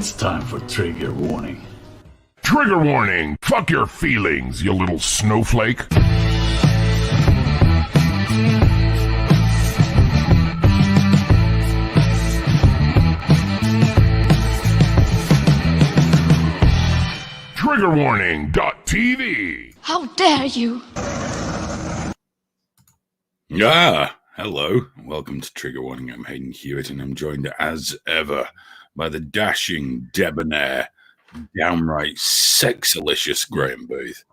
it's time for trigger warning. Trigger warning! Fuck your feelings, you little snowflake! Triggerwarning.tv. How dare you! Hello. Welcome to Trigger Warning. I'm Hayden Hewitt, and I'm joined as ever by the dashing, debonair, downright sexalicious Graham Booth.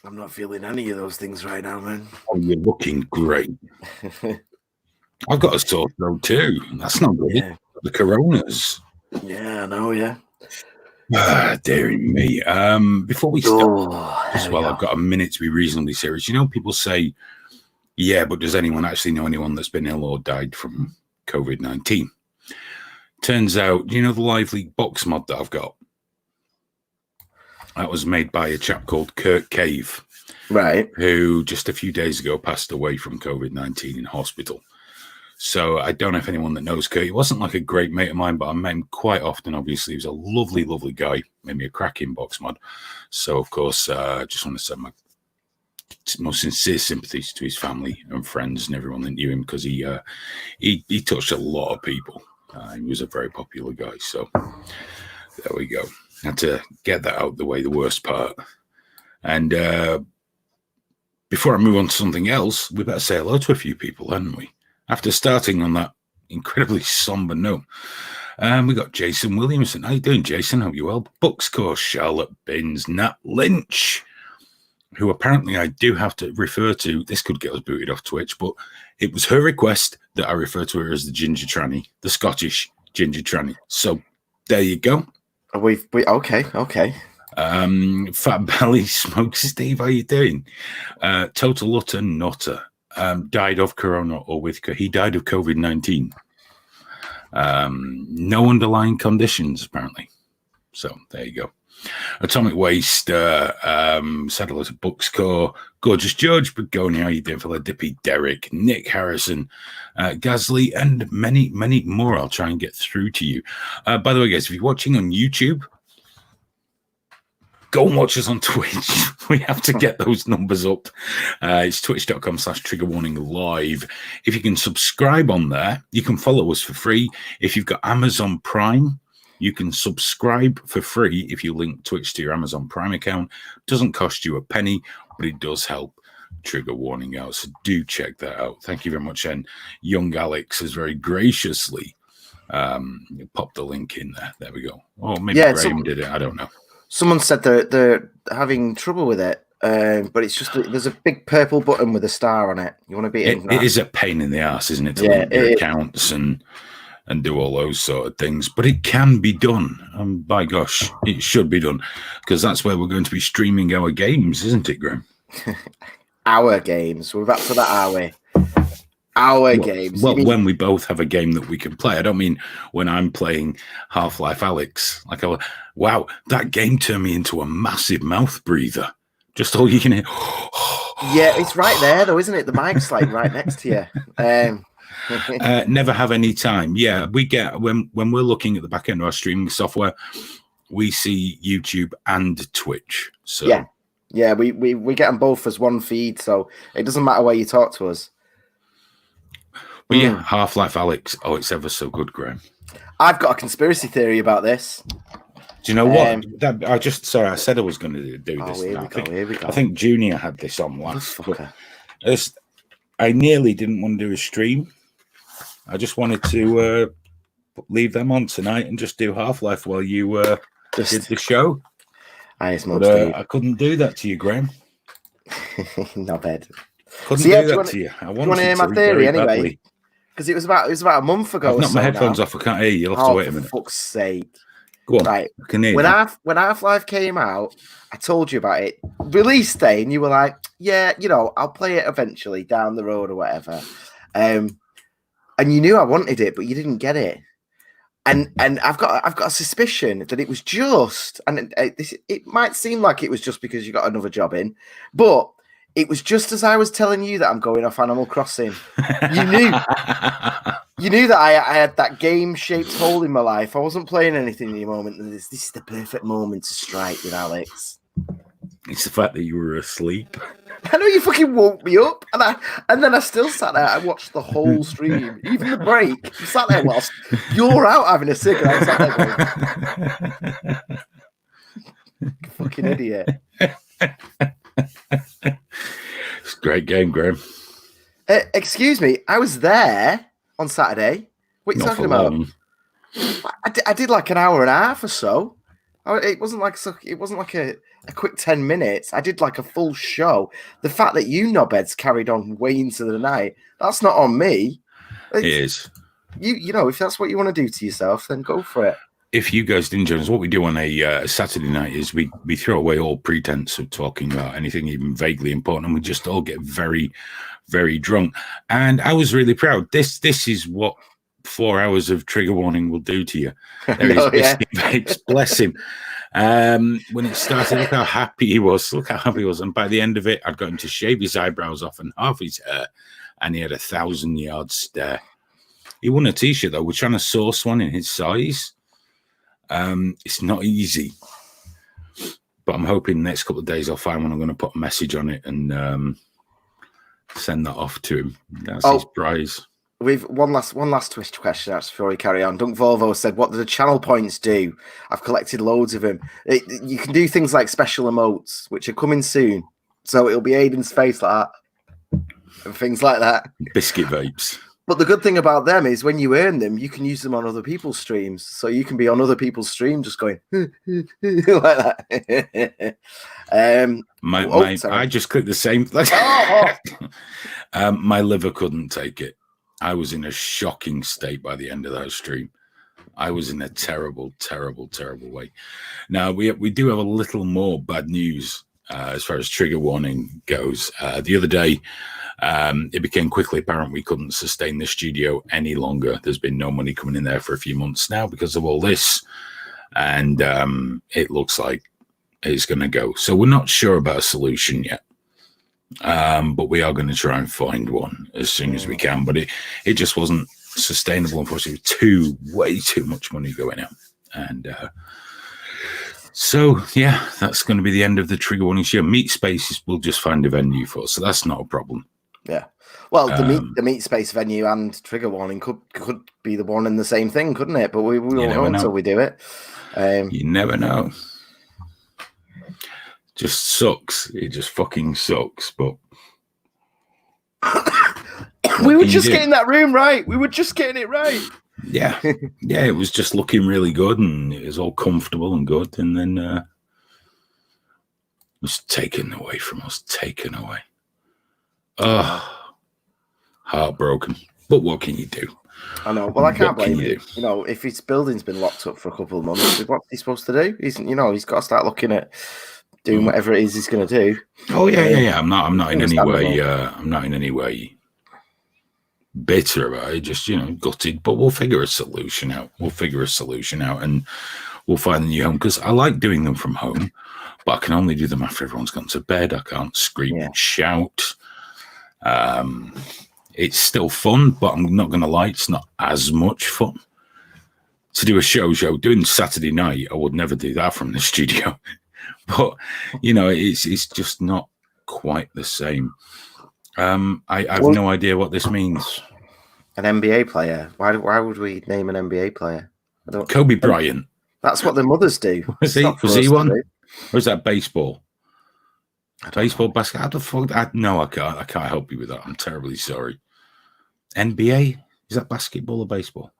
I'm not feeling any of those things right now, man. Oh, you're looking great. I've got a sore throat too. That's not good. Yeah. The coronas. Yeah, I know, yeah. Dearie me. Before we start, I've I've got a minute to be reasonably serious. You know, people say, yeah, but does anyone actually know anyone that's been ill or died from COVID-19? Turns out, you know the Lively box mod that I've got? That was made by a chap called Kurt Cave. Right. Who just a few days ago passed away from COVID-19 in hospital. So I don't know if anyone that knows Kurt. He wasn't like a great mate of mine, but I met him quite often, obviously. He was a lovely, lovely guy. Made me a cracking box mod. So, of course, I just want to send my most sincere sympathies to his family and friends and everyone that knew him, because he touched a lot of people. He was a very popular guy. So there we go. Had to get that out of the way, the worst part. And before I move on to something else, we better say hello to a few people, hadn't we? After starting on that incredibly somber note, we got Jason Williamson. How you doing, Jason? Hope you're well. Bucks Course, Charlotte Binns, Nat Lynch, who apparently I do have to refer to. This could get us booted off Twitch, but it was her request that I refer to her as the Ginger Tranny, the Scottish Ginger Tranny. So there you go. Okay. Fat Belly Smoke Steve, how you doing? Total Utter Nutter. Died of corona or with he died of COVID-19. No underlying conditions apparently. So there you go. Atomic Waste, said hello to Buckscore, Gorgeous George, Begonia, how you doing, fella? Dippy Derek, Nick Harrison, Gasly, and many, many more. I'll try and get through to you. By the way, guys, if you're watching on YouTube, go and watch us on Twitch. We have to get those numbers up. It's twitch.com/triggerwarninglive. If you can subscribe on there, you can follow us for free. If you've got Amazon Prime, you can subscribe for free if you link Twitch to your Amazon Prime account. Doesn't cost you a penny, but it does help Trigger Warning out. So do check that out. Thank you very much. And young Alex has very graciously popped the link in there. There we go. Oh, maybe Graham did it. I don't know. Someone said they're having trouble with it, but it's just there's a big purple button with a star on it. You want to be in that? It is a pain in the ass, isn't it, to link your accounts and do all those sort of things, but it can be done. By gosh, it should be done, because that's where we're going to be streaming our games, isn't it, Graham? Our games. We're back to that, are we? Our games. Well, when we both have a game that we can play. I don't mean when I'm playing Half-Life Alyx. Wow, that game turned me into a massive mouth breather. Just all you can hear. Yeah, it's right there, though, isn't it? The mic's like right next to you. Never have any time. Yeah, we get when we're looking at the back end of our streaming software, we see YouTube and Twitch. So yeah, we get them both as one feed, so it doesn't matter where you talk to us. But yeah, Half-Life Alyx. Oh, it's ever so good, Graham. I've got a conspiracy theory about this. Do you know what? I said I was going to do this. Here we go. I think Junior had this on last. I nearly didn't want to do a stream. I just wanted to leave them on tonight and just do Half-Life while you did the show. I couldn't do that to you, Graham. Not bad. Couldn't do that to you. I wanted to hear my theory anyway? Because it was about a month ago. I've knocked my headphones off. I can't hear you. You'll have to wait a minute. For fuck's sake! Go on. Right. I can hear when Half-Life came out, I told you about it. Release day, and you were like, "Yeah, I'll play it eventually down the road or whatever." And you knew I wanted it, but you didn't get it. And I've got a suspicion that it was just, and it might seem like it was just because you got another job in, but It was just as I was telling you that I'm going off Animal Crossing. You knew that I had that game-shaped hole in my life. I wasn't playing anything in the moment. And this is the perfect moment to strike with Alex. It's the fact that you were asleep. I know you fucking woke me up, and then I still sat there. I watched the whole stream, even the break. I sat there whilst you're out having a cigarette. I sat there going, fucking idiot. It's a great game, Graham. Excuse me, I was there on Saturday. What are you Not talking for about? long. I did like an hour and a half or so. It wasn't like a quick 10 minutes. I did like a full show. The fact that you knobheads carried on way into the night, that's not on me. It is. You know, if that's what you want to do to yourself, then go for it. If you guys didn't join us, what we do on a Saturday night is we throw away all pretense of talking about anything even vaguely important, and we just all get very, very drunk. And I was really proud. This is what 4 hours of trigger warning will do to you. There is Biscuit Vapes, bless him. When it started, look how happy he was. Look how happy he was. And by the end of it, I'd got him to shave his eyebrows off and half his hair, and he had 1,000-yard stare. He won a t-shirt, though. We're trying to source one in his size. It's not easy. But I'm hoping the next couple of days I'll find one. I'm going to put a message on it and send that off to him. That's his prize. We've one last twist question before we carry on. Dunk Volvo said, "What do the channel points do?" I've collected loads of them. You can do things like special emotes, which are coming soon. So it'll be Aiden's face like that and things like that. Biscuit Vapes. But the good thing about them is when you earn them, you can use them on other people's streams. So you can be on other people's streams just going like that. I just clicked the same. My liver couldn't take it. I was in a shocking state by the end of that stream. I was in a terrible, terrible, terrible way. Now, we do have a little more bad news as far as trigger warning goes. The other day, it became quickly apparent we couldn't sustain the studio any longer. There's been no money coming in there for a few months now because of all this. And it looks like it's going to go. So we're not sure about a solution yet. But we are going to try and find one as soon as we can. But it just wasn't sustainable, unfortunately. Way too much money going out. And so, yeah, that's going to be the end of the trigger warning show. Meat Spaces will just find a venue for us, so that's not a problem. Yeah. Well, the meat space venue and trigger warning could be the one and the same thing, couldn't it? But we won't know until we do it. You never know. Just sucks. It just fucking sucks. But we were just getting that room right. We were just getting it right. Yeah. Yeah, it was just looking really good and it was all comfortable and good. And then it was taken away from us. Taken away. Oh, heartbroken. But what can you do? I know. Well, I can't blame you. You know, if his building's been locked up for a couple of months, what's he supposed to do? He's got to start looking at doing whatever it is he's going to do. Oh yeah. I'm not in any way. I'm not in any way bitter about it. Just gutted. But we'll figure a solution out. And we'll find a new home because I like doing them from home, but I can only do them after everyone's gone to bed. I can't scream and shout. It's still fun, but I'm not going to lie. It's not as much fun to do a show. Doing Saturday night, I would never do that from the studio. But it's just not quite the same. I have no idea what this means. An NBA player? Why would we name an NBA player? Kobe Bryant. That's what the mothers do. Was he one? Or is that baseball? Baseball, basketball. How the fuck? I can't help you with that. I'm terribly sorry. NBA? Is that basketball or baseball?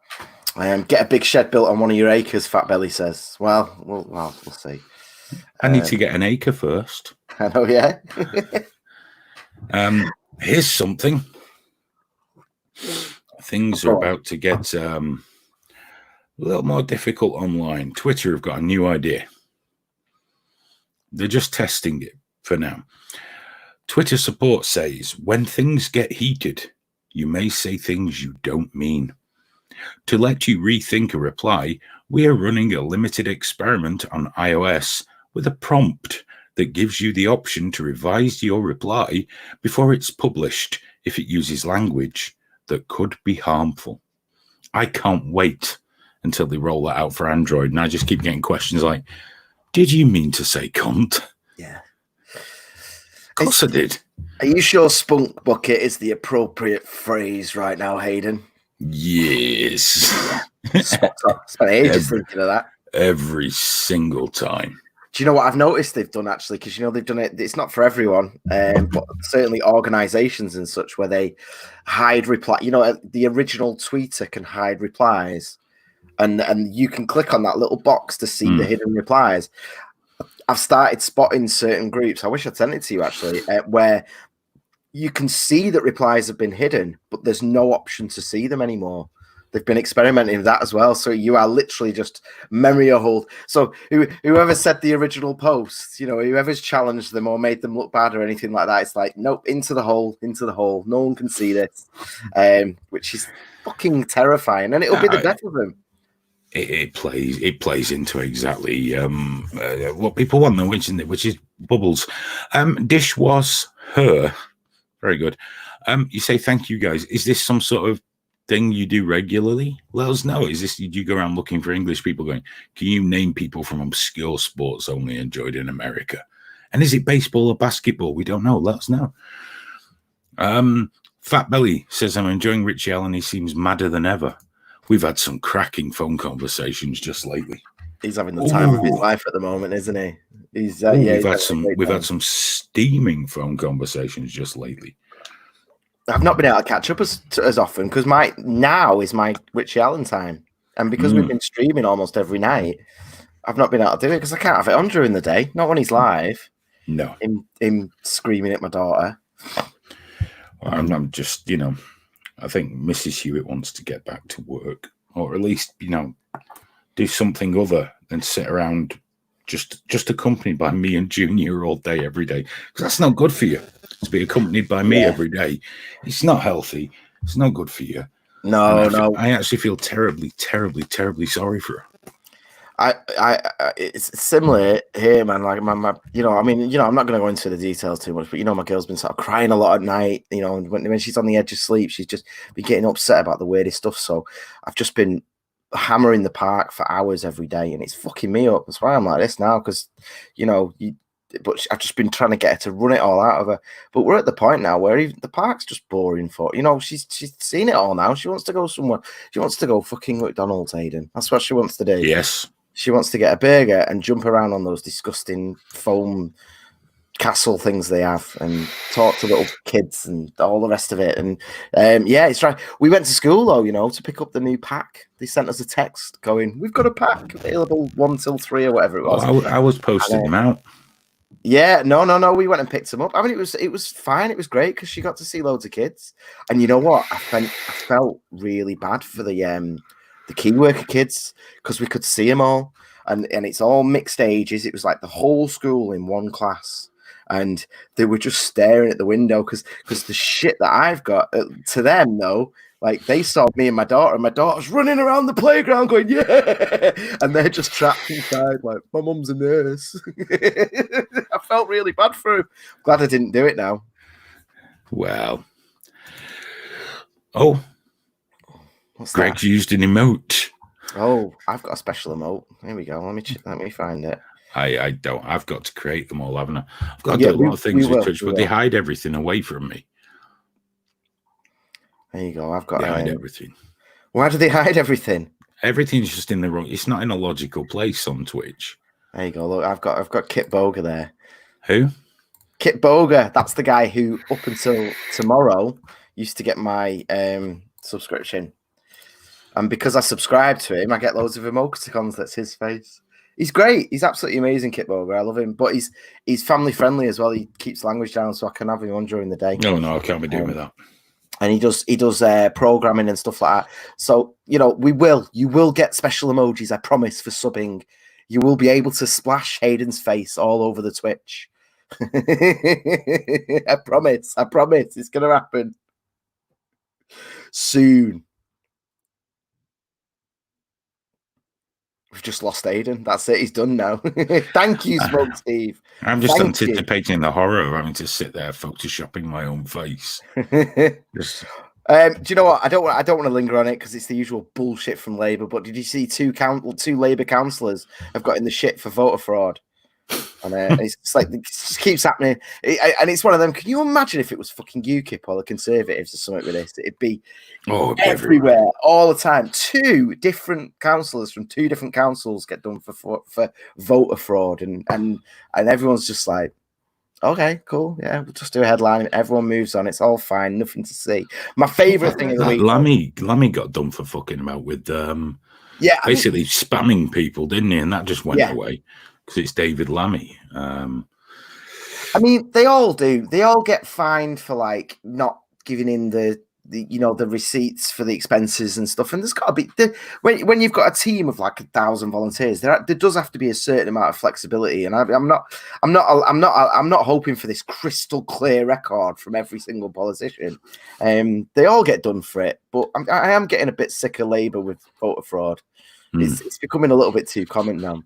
Get a big shed built on one of your acres. Fat Belly says. Well, we'll see. I need to get an acre first. I know, yeah. Here's something. Things are about to get a little more difficult online. Twitter have got a new idea. They're just testing it for now. Twitter support says, when things get heated, you may say things you don't mean. To let you rethink a reply, we are running a limited experiment on iOS with a prompt that gives you the option to revise your reply before it's published if it uses language that could be harmful. I can't wait until they roll that out for Android, and I just keep getting questions like, did you mean to say cunt? Yeah. Of course I did. Are you sure spunk bucket is the appropriate phrase right now, Hayden? Yes. Spot on. Spent ages thinking of that. Every single time. Do you know what I've noticed they've done actually? Because they've done it. It's not for everyone, but certainly organisations and such where they hide reply. The original tweeter can hide replies, and you can click on that little box to see the hidden replies. I've started spotting certain groups. I wish I'd sent it to you actually, where you can see that replies have been hidden, but there's no option to see them anymore. They've been experimenting with that as well. So you are literally just memory hold. So whoever said the original post, whoever's challenged them or made them look bad or anything like that, it's like, nope, into the hole. No one can see this, which is fucking terrifying. And it'll be the death of them. It plays into exactly what people want, though, which is bubbles. Dish was her. Very good. You say thank you, guys. Is this some sort of thing you do regularly? Let us know. Is this, do you go around looking for English people going, can you name people from obscure sports only enjoyed in America? And is it baseball or basketball? We don't know. Let us know. Fat Belly says, I'm enjoying Richie Allen. He seems madder than ever. We've had some cracking phone conversations just lately. He's having the time of his life at the moment, isn't he? We've had some steaming phone conversations just lately. I've not been able to catch up as often because now is my Richie Allen time, and because we've been streaming almost every night, I've not been able to do it because I can't have it on during the day. Not when he's live. No, him screaming at my daughter. I'm just, I think Mrs. Hewitt wants to get back to work, or at least, do something other than sit around just accompanied by me and Junior all day, every day. Because that's not good for you, to be accompanied by me every day. It's not healthy. It's not good for you. No. I actually feel terribly, terribly, terribly sorry for her. It's similar here, man. Like my I'm not going to go into the details too much, but my girl's been sort of crying a lot at night. When she's on the edge of sleep, she's just been getting upset about the weirdest stuff. So I've just been hammering the park for hours every day, and it's fucking me up. That's why I'm like this now, because but I've just been trying to get her to run it all out of her. But we're at the point now where even the park's just boring for she's seen it all now. She wants to go somewhere. She wants to go fucking McDonald's, Hayden. That's what she wants to do. Yes. She wants to get a burger and jump around on those disgusting foam castle things they have and talk to little kids and all the rest of it. And it's right. We went to school though, to pick up the new pack. They sent us a text going, "We've got a pack available 1 till 3 or whatever it was." I was posting them out. Yeah, no. We went and picked them up. I mean, it was fine. It was great because she got to see loads of kids. And you know what? I felt really bad for the key worker kids because we could see them all, and it's all mixed ages. It was like the whole school in one class, and they were just staring at the window because the shit that I've got to them though, like they saw me and my daughter, and my daughter's running around the playground going yeah, and they're just trapped inside like my mum's a nurse. I felt really bad for him. Glad I didn't do it now. Well, What's Greg's that? used an emote. Oh, I've got a special emote. Here we go. Let me find it. I don't. I've got to create them all, haven't I? I've got to do a lot of things with Twitch, but they hide everything away from me. There you go. I've got. They hide everything. Why do they hide everything? Everything's just in the wrong. It's not in a logical place on Twitch. There you go. Look, I've got Kit Boga there. Who? Kit Boga. That's the guy who, up until tomorrow, used to get my subscription. And because I subscribe to him, I get loads of emoticons. That's his face. He's great. He's absolutely amazing, Kit Boga. I love him. But he's family friendly as well. He keeps language down, so I can have him on during the day. No, I can't be doing with that. And he does programming and stuff like that. So you will get special emojis. I promise for subbing. You will be able to splash Hayden's face all over the Twitch. I promise. It's gonna happen soon. we've just lost Aiden. That's it. He's done now. Thank you, Smoke Steve. I'm just Thank you. anticipating the horror of having to sit there photoshopping my own face. Just, Do you know what? I don't want to linger on it because it's the usual bullshit from Labour. But did you see two Labour councillors have got in the shit for voter fraud? And it's just like it just keeps happening. And it's one of them. Can you imagine if it was fucking UKIP or the Conservatives or something with this? It'd be everywhere all the time. Two different councillors from two different councils get done for voter fraud, and everyone's just like, okay, cool, yeah, we'll just do a headline. Everyone moves on. It's all fine. Nothing to see. My favourite thing of the week. Lammy got done for fucking about with basically spamming people, didn't he? And that just went away. Because it's David Lammy. I mean, they all do. They all get fined for like not giving in the receipts for the expenses and stuff. And there's got to be when you've got a team of like 1,000 volunteers, there does have to be a certain amount of flexibility. And I'm not hoping for this crystal clear record from every single politician. They all get done for it, but I am getting a bit sick of Labour with voter fraud. It's becoming a little bit too common now.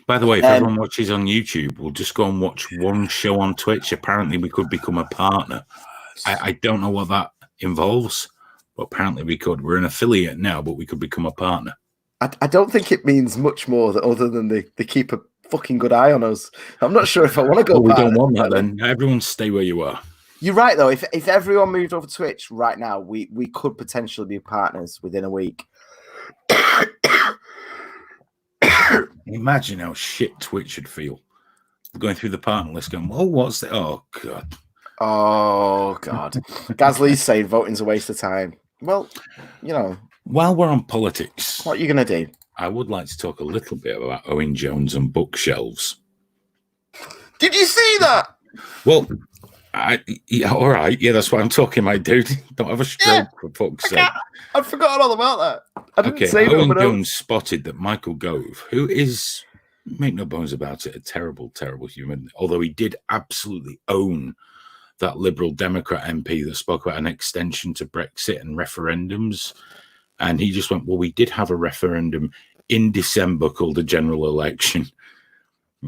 By the way, if everyone watches on YouTube, we'll just go and watch one show on Twitch. Apparently, we could become a partner. I don't know what that involves, but apparently we could. We're an affiliate now, but we could become a partner. I don't think it means much more other than they keep a fucking good eye on us. I'm not sure if I want to go. We don't want that then. Everyone stay where you are. You're right, though. If everyone moved over to Twitch right now, we could potentially be partners within a week. Imagine how shit Twitch would feel. Going through the partner list going, oh, what's that? Oh, God. Oh, God. Gasly's saying voting's a waste of time. Well, While we're on politics, what are you going to do? I would like to talk a little bit about Owen Jones and bookshelves. Did you see that? Well, all right. Yeah, that's what I'm talking about, dude. Don't have a stroke, for fuck's sake. I've forgotten all about that. I didn't say Owen Jones spotted that Michael Gove, who is, make no bones about it, a terrible, terrible human, although he did absolutely own that Liberal Democrat MP that spoke about an extension to Brexit and referendums. And he just went, well, we did have a referendum in December called the general election.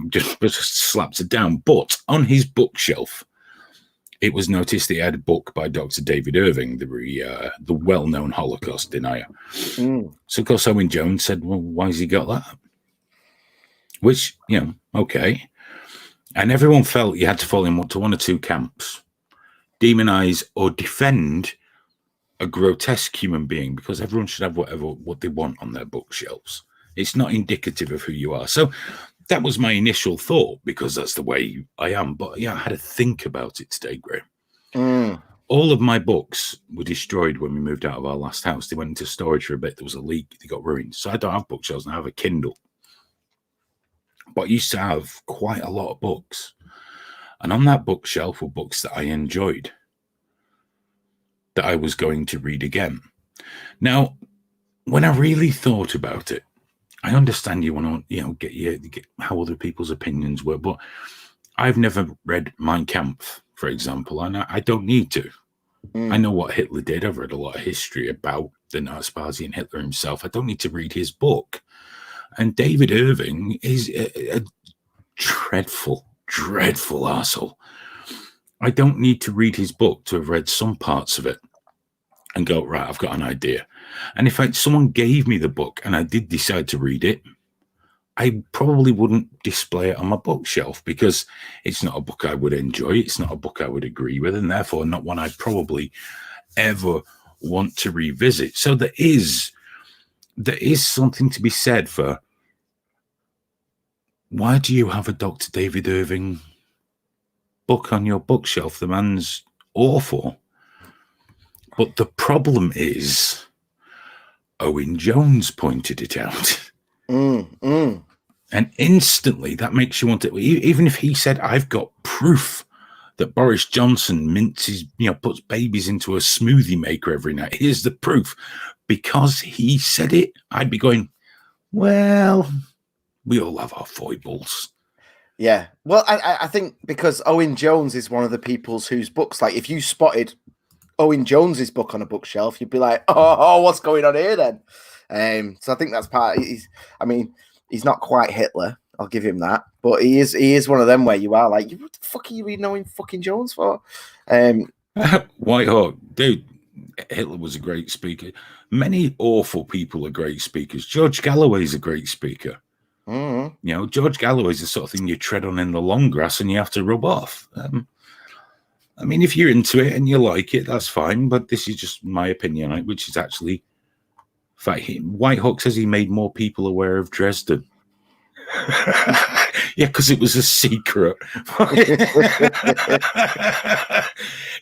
Just slapped it down. But on his bookshelf, it was noticed that he had a book by Dr. David Irving, the well-known Holocaust denier. So, of course, Owen Jones said, well, why has he got that? Which, okay. And everyone felt you had to fall into one or two camps. Demonize or defend a grotesque human being, because everyone should have what they want on their bookshelves. It's not indicative of who you are. So that was my initial thought, because that's the way I am. But I had to think about it today, Graham. All of my books were destroyed when we moved out of our last house. They went into storage for a bit. There was a leak. They got ruined. So I don't have bookshelves. I have a Kindle. But I used to have quite a lot of books. And on that bookshelf were books that I enjoyed, that I was going to read again. Now, when I really thought about it, I understand you want to, get how other people's opinions were, but I've never read Mein Kampf, for example, and I don't need to. I know what Hitler did. I've read a lot of history about the Nazi Party and Hitler himself. I don't need to read his book. And David Irving is a dreadful, dreadful arsehole. I don't need to read his book to have read some parts of it and go, right, I've got an idea. And if someone gave me the book and I did decide to read it, I probably wouldn't display it on my bookshelf, because it's not a book I would enjoy. It's not a book I would agree with, and therefore not one I'd probably ever want to revisit. So there is something to be said for, why do you have a Dr. David Irving book on your bookshelf? The man's awful. But the problem is, Owen Jones pointed it out. And instantly that makes you want to, even if he said, I've got proof that Boris Johnson minces, puts babies into a smoothie maker every night. Here's the proof. Because he said it, I'd be going, well, we all have our foibles. Yeah. Well, I think because Owen Jones is one of the people's whose books, like if you spotted Owen Jones's book on a bookshelf, you'd be like, oh, what's going on here then? So I think that's part. He's not quite Hitler. I'll give him that. But he is one of them where you are like, what the fuck are you reading Owen fucking Jones for? White Hawk, dude. Hitler was a great speaker. Many awful people are great speakers. George Galloway's a great speaker. Mm-hmm. You know, George Galloway's the sort of thing you tread on in the long grass and you have to rub off. I mean, if you're into it and you like it, that's fine. But this is just my opinion on it, which is actually, in fact, White Hawk says he made more people aware of Dresden. Yeah, because it was a secret.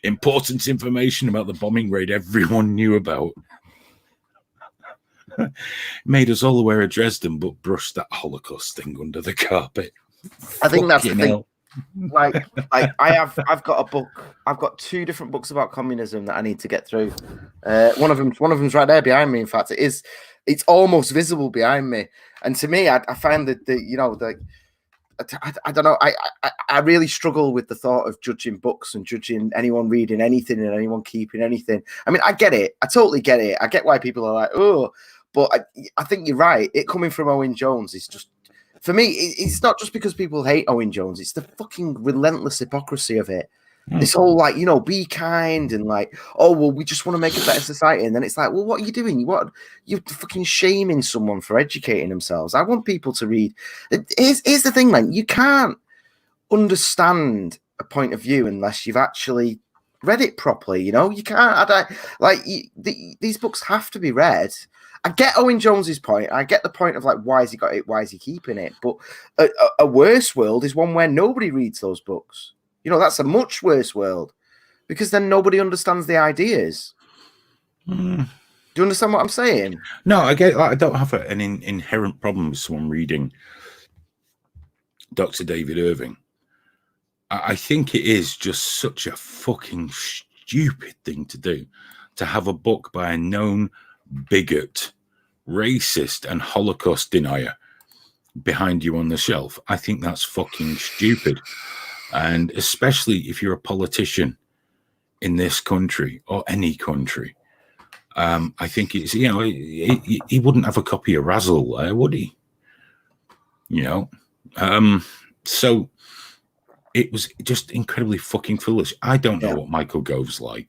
Important information about the bombing raid everyone knew about. Made us all aware of Dresden, but brushed that Holocaust thing under the carpet. I think that's the thing. Hell. Like I've got a book. I've got 2 different books about communism that I need to get through. One of them's right there behind me. In fact, it's almost visible behind me. And to me, I find that I don't know. I really struggle with the thought of judging books and judging anyone reading anything and anyone keeping anything. I mean, I get it. I totally get it. I get why people are like, oh, but I think you're right. It coming from Owen Jones is just, for me, it's not just because people hate Owen Jones. It's the fucking relentless hypocrisy of it. This whole, like, you know, be kind and like, oh, well, we just want to make a better society. And then it's like, well, what are you doing? You're fucking shaming someone for educating themselves. I want people to read. Here's the thing, man. You can't understand a point of view unless you've actually read it properly. You know, you can't. These books have to be read. I get Owen Jones's point. I get the point of like, why has he got it? Why is he keeping it? But a worse world is one where nobody reads those books. You know, that's a much worse world because then nobody understands the ideas. Do you understand what I'm saying? No, I get. I don't have an inherent problem with someone reading Dr. David Irving. I think it is just such a fucking stupid thing to do, to have a book by a known bigot, racist, and Holocaust denier behind you on the shelf. I think that's fucking stupid. And especially if you're a politician in this country or any country, I think it's, you know, he wouldn't have a copy of Razzle there, would he? You know? So it was just incredibly fucking foolish. I don't know what Michael Gove's like.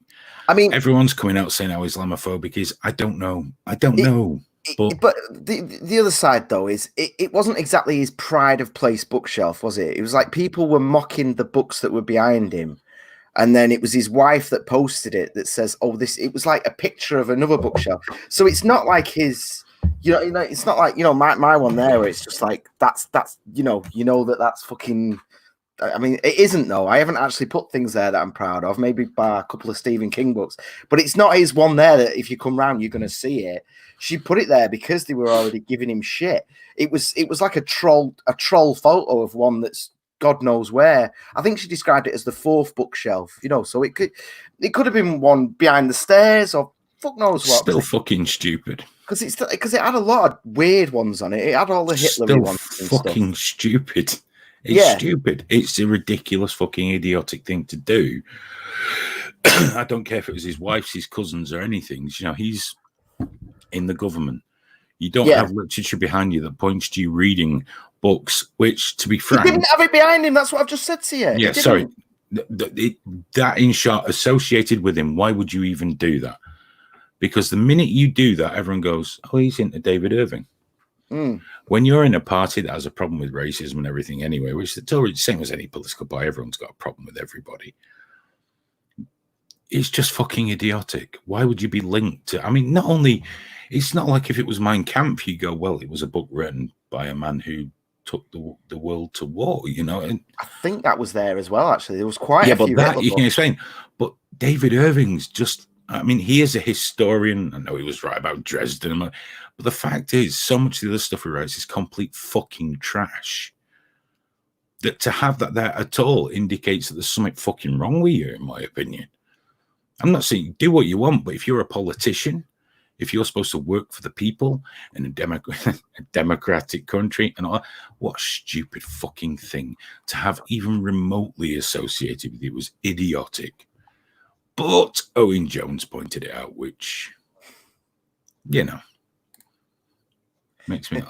I mean, everyone's coming out saying how Islamophobic is. I don't know. But the other side, though, is it wasn't exactly his pride of place bookshelf, was it? It was like people were mocking the books that were behind him. And then it was his wife that posted it that says, oh, it was like a picture of another bookshelf. So it's not like his, you know, it's not like, you know, my one there, where it's just like, that's, you know that's fucking, I mean, it isn't though. I haven't actually put things there that I'm proud of, maybe by a couple of Stephen King books, but it's not his one there that if you come round, you're going to see it. She put it there because they were already giving him shit. It was like a troll photo of one that's God knows where. I think she described it as the 4th bookshelf, you know, so it could have been one behind the stairs or fuck knows what. Still fucking stupid. Because it had a lot of weird ones on it. It had all the Hitler ones. Fucking stupid. It's stupid. It's a ridiculous fucking idiotic thing to do. I don't care if it was his wife's, his cousins, or anything. You know, he's in the government. You don't have literature behind you that points to you reading books, which, to be frank, he didn't have it behind him. That's what I've just said to you. Yeah, sorry. That in short associated with him. Why would you even do that? Because the minute you do that, everyone goes, "Oh, he's into David Irving." When you're in a party that has a problem with racism and everything anyway, which is the same as any political party, everyone's got a problem with everybody. It's just fucking idiotic. Why would you be linked to? I mean, not only, it's not like if it was Mein Kampf, you go, well, it was a book written by a man who took the world to war, you know. And I think that was there as well, actually. There was quite a few. Yeah, but that you can explain. But David Irving's just, I mean, he is a historian. I know he was right about Dresden, but the fact is, so much of the other stuff he writes is complete fucking trash. That to have that there at all indicates that there's something fucking wrong with you, in my opinion. I'm not saying do what you want, but if you're a politician, if you're supposed to work for the people in a democratic country, and all, what a stupid fucking thing to have even remotely associated with it. Was idiotic. But Owen Jones pointed it out, which, you know, makes me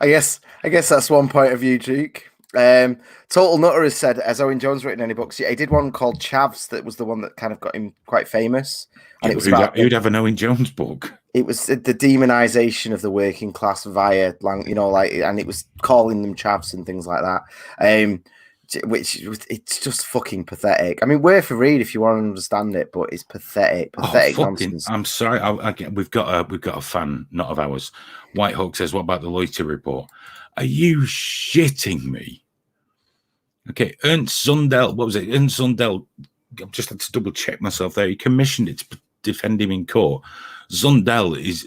I guess that's one point of view, Duke. Total Nutter has said, has Owen Jones written any books? Yeah, he did one called Chavs that was the one that kind of got him quite famous. And it was who'd have an Owen Jones book? It was the demonization of the working class via, and it was calling them chavs and things like that. Which it's just fucking pathetic. I mean, worth a read if you want to understand it, but it's pathetic nonsense. I'm sorry. We've got a fan, not of ours. White Hawk says, "What about the Loiter report?" Are you shitting me? Okay, Ernst Zundel. What was it? Ernst Zundel. I just had to double check myself there. He commissioned it to defend him in court. Zundel is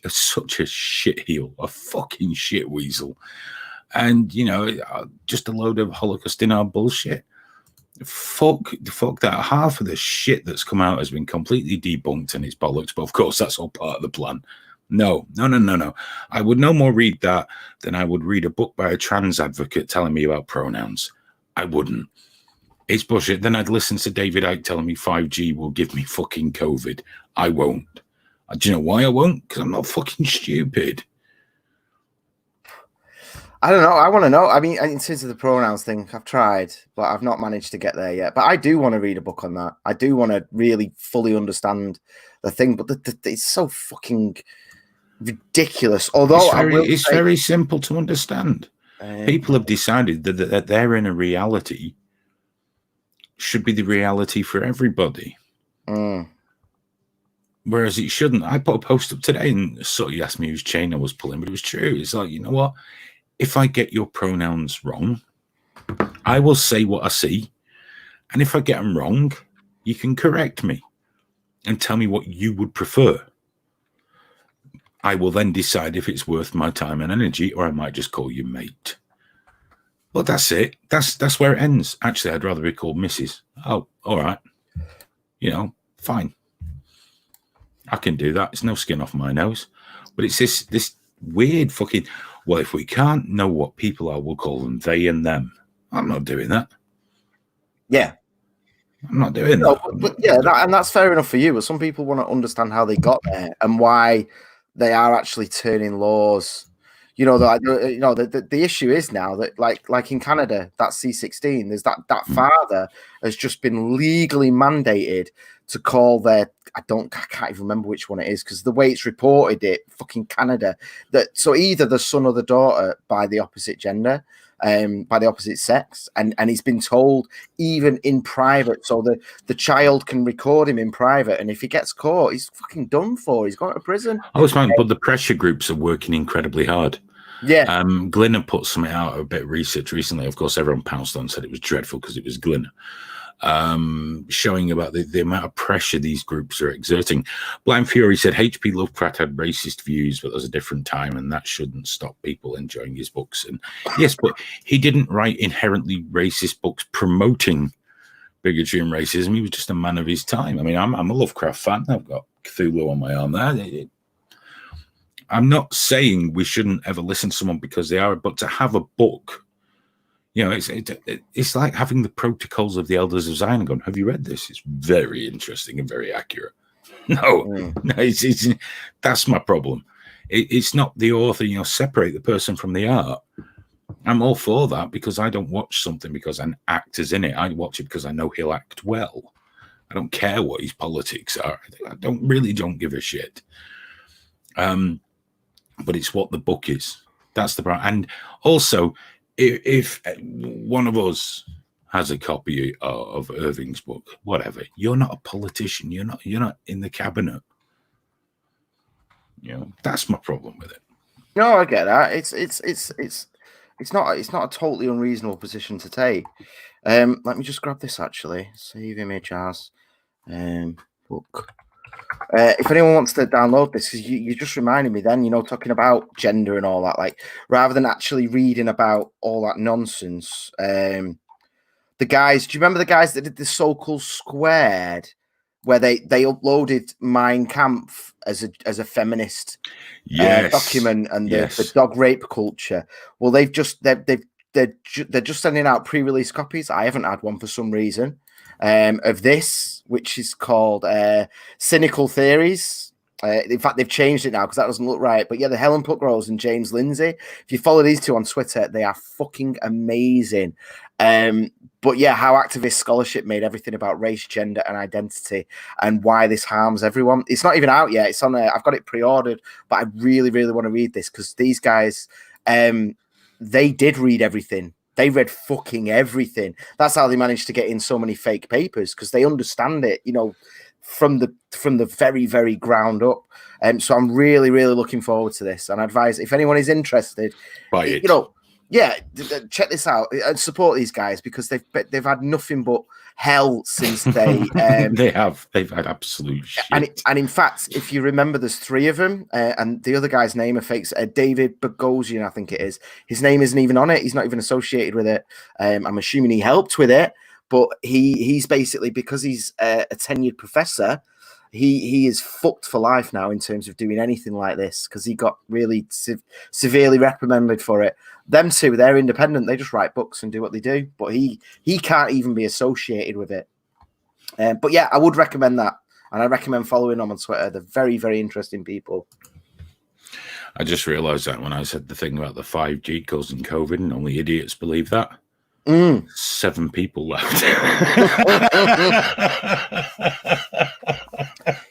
such a shit heel, a fucking shit weasel. And, just a load of Holocaust in our bullshit. Fuck that. Half of the shit that's come out has been completely debunked and it's bollocks. But of course, that's all part of the plan. No. I would no more read that than I would read a book by a trans advocate telling me about pronouns. I wouldn't. It's bullshit. Then I'd listen to David Icke telling me 5G will give me fucking COVID. I won't. Do you know why I won't? Because I'm not fucking stupid. I don't know. I want to know. I mean, in terms of the pronouns thing, I've tried, but I've not managed to get there yet. But I do want to read a book on that. I do want to really fully understand the thing. But it's so fucking ridiculous. Although it's very simple to understand. People have decided that they're in a reality should be the reality for everybody. Whereas it shouldn't. I put a post up today and you asked me whose chain I was pulling, but it was true. It's like, you know what? If I get your pronouns wrong, I will say what I see. And if I get them wrong, you can correct me and tell me what you would prefer. I will then decide if it's worth my time and energy, or I might just call you mate. But that's it. That's where it ends. Actually, I'd rather be called Mrs. Oh, all right. Fine. I can do that. It's no skin off my nose. But it's this weird fucking... Well, if we can't know what people are, we'll call them they and them. I'm not doing that. Yeah. I'm not doing that. But and that's fair enough for you. But some people want to understand how they got there and why they are actually turning laws. The issue is now that, like in Canada, that C-16, there's that father has just been legally mandated to call their... I can't even remember which one it is because the way it's reported it, fucking Canada, so either the son or the daughter by the opposite gender, by the opposite sex, and he's been told even in private, so the child can record him in private, and if he gets caught, he's fucking done for. He's going to prison. Oh, it's fine, but the pressure groups are working incredibly hard. Yeah. Glinner put something out, a bit of research recently. Of course, everyone pounced on and said it was dreadful because it was Glinner. Showing about the amount of pressure these groups are exerting. Blind Fury said H.P. Lovecraft had racist views, but there was a different time, and that shouldn't stop people enjoying his books. And yes, but he didn't write inherently racist books promoting bigotry and racism. He was just a man of his time. I mean, I'm a Lovecraft fan. I've got Cthulhu on my arm there. I'm not saying we shouldn't ever listen to someone because they are, but to have a book, it's like having the Protocols of the Elders of Zion and going, have you read this? It's very interesting and very accurate. No, that's my problem. It's not the author, separate the person from the art. I'm all for that because I don't watch something because an actor's in it. I watch it because I know he'll act well. I don't care what his politics are. I don't give a shit. But it's what the book is. That's the problem. And also, if one of us has a copy of Irving's book, whatever, you're not a politician. You're not in the cabinet. That's my problem with it. No, I get that. It's not a totally unreasonable position to take. Let me just grab this actually. Save image as book. If anyone wants to download this, because you just reminded me then, talking about gender and all that, like rather than actually reading about all that nonsense. The guys, do you remember the guys that did the So-Called Squared, where they uploaded Mein Kampf as a feminist document and the dog rape culture? Well, they're just sending out pre-release copies. I haven't had one for some reason. Of this, which is called Cynical Theories, In fact, they've changed it now because that doesn't look right. But yeah, the Helen Puckrose and James Lindsay. If you follow these two on Twitter, they are fucking amazing. But yeah, how activist scholarship made everything about race, gender, and identity, and why this harms everyone. It's not even out yet. It's on. I've got it pre-ordered, but I really, really want to read this because these guys, they did read everything. They read fucking everything. That's how they managed to get in so many fake papers because they understand it, you know, from the very, very ground up. So I'm really, really looking forward to this. And I advise if anyone is interested, Buy it. you know, yeah, check this out and support these guys because they've had nothing but hell since they they've had absolute shit. And in fact, if you remember, there's three of them, and the other guy's name are fakes. David Bogosian, I think it is. His name isn't even on it. He's not even associated with it. I'm assuming he helped with it, but he's basically, because he's a tenured professor, he is fucked for life now in terms of doing anything like this because he got really severely reprimanded for it. Them two, they're independent. They just write books and do what they do, but he can't even be associated with it. But yeah, I would recommend that. And I recommend following them on Twitter. They're very, very interesting people. I just realized that when I said the thing about the 5G causing COVID and only idiots believe that. 7 people left.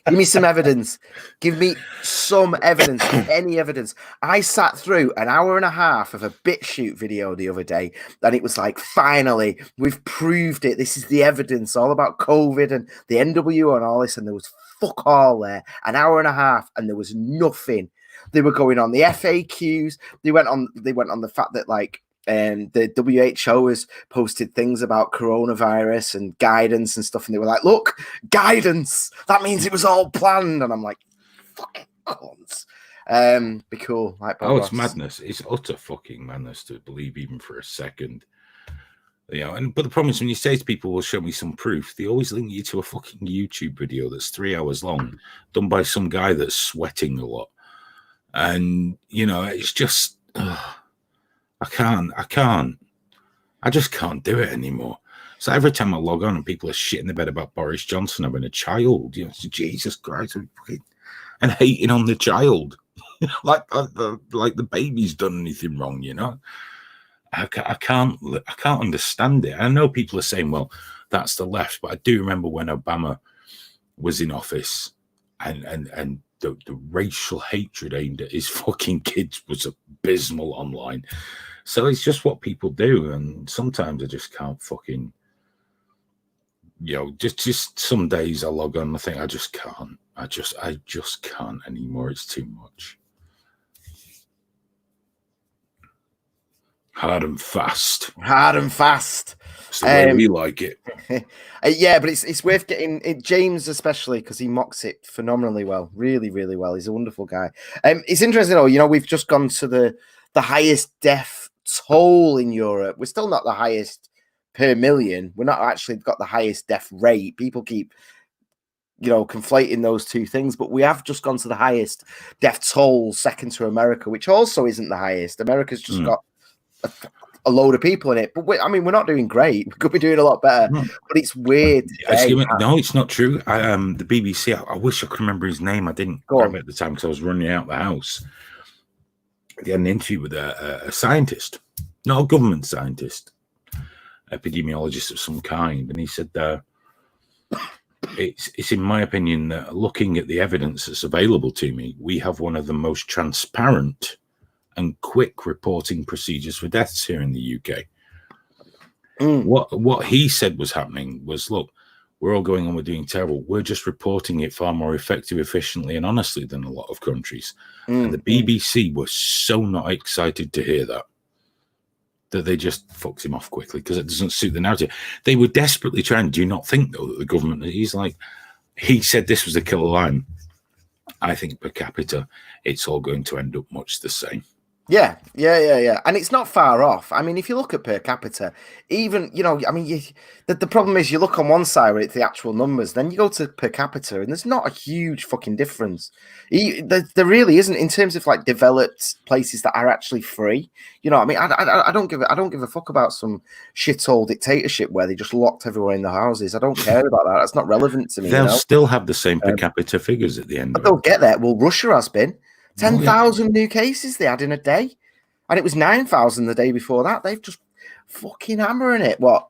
Give me some evidence. Give me some evidence. Any evidence. I sat through an hour and a half of a BitChute video the other day, and it was like, finally, we've proved it. This is the evidence all about COVID and the NWO and all this, and there was fuck all there. An hour and a half, and there was nothing. They were going on the FAQs. They went on the fact that, like, the WHO has posted things about coronavirus and guidance and stuff, and they were like, look, guidance, that means it was all planned. And I'm like, fucking cunts. Be cool. Like, it's madness. It's utter fucking madness to believe even for a second. You know, but the problem is when you say to people, well, show me some proof, they always link you to a fucking YouTube video that's 3 hours long, done by some guy that's sweating a lot. And, you know, it's just... I just can't do it anymore. So every time I log on and people are shitting the bed about Boris Johnson having a child, you know, Jesus Christ, and hating on the child, like the baby's done anything wrong, you know. I can't understand it. I know people are saying, well, that's the left, but I do remember when Obama was in office and the racial hatred aimed at his fucking kids was abysmal online. So it's just what people do, and sometimes I just can't fucking, you know, just some days I log on and I think I just can't. I just can't anymore. It's too much. Hard and fast. Hard and fast. It's the way we like it. Yeah, but it's worth getting it, James especially, because he mocks it phenomenally well. Really, really well. He's a wonderful guy. It's interesting though, you know, we've just gone to the highest death toll in Europe. We're still not the highest per million. We're not actually got the highest death rate. People keep, you know, conflating those two things, but we have just gone to the highest death toll, second to America, which also isn't the highest. America's just got a load of people in it, but we're not doing great. We could be doing a lot better, but it's weird. No, it's not true. The BBC, I wish I could remember his name. I didn't grab it at the time because I was running out the house. They had an interview with a scientist, not a government scientist, epidemiologist of some kind, and he said it's in my opinion that looking at the evidence that's available to me, we have one of the most transparent and quick reporting procedures for deaths here in the UK. What he said was happening was, look, we're all going on, we're doing terrible. We're just reporting it far more effectively, efficiently, and honestly than a lot of countries. And the BBC was so not excited to hear that they just fucked him off quickly because it doesn't suit the narrative. They were desperately trying. Do you not think, though, that the government, he said this was a killer line. I think per capita, it's all going to end up much the same. Yeah. And it's not far off. I mean, if you look at per capita, even, I mean, the problem is you look on one side where it's the actual numbers, then you go to per capita and there's not a huge fucking difference. There really isn't in terms of like developed places that are actually free. I mean, I don't give a fuck about some shithole dictatorship where they just locked everyone in the houses. I don't care about that. That's not relevant to me. They'll still have the same per capita figures at the end. But they'll get there. Well, Russia has been. 10,000 new cases they had in a day. And it was 9,000 the day before that. They've just fucking hammering it. What?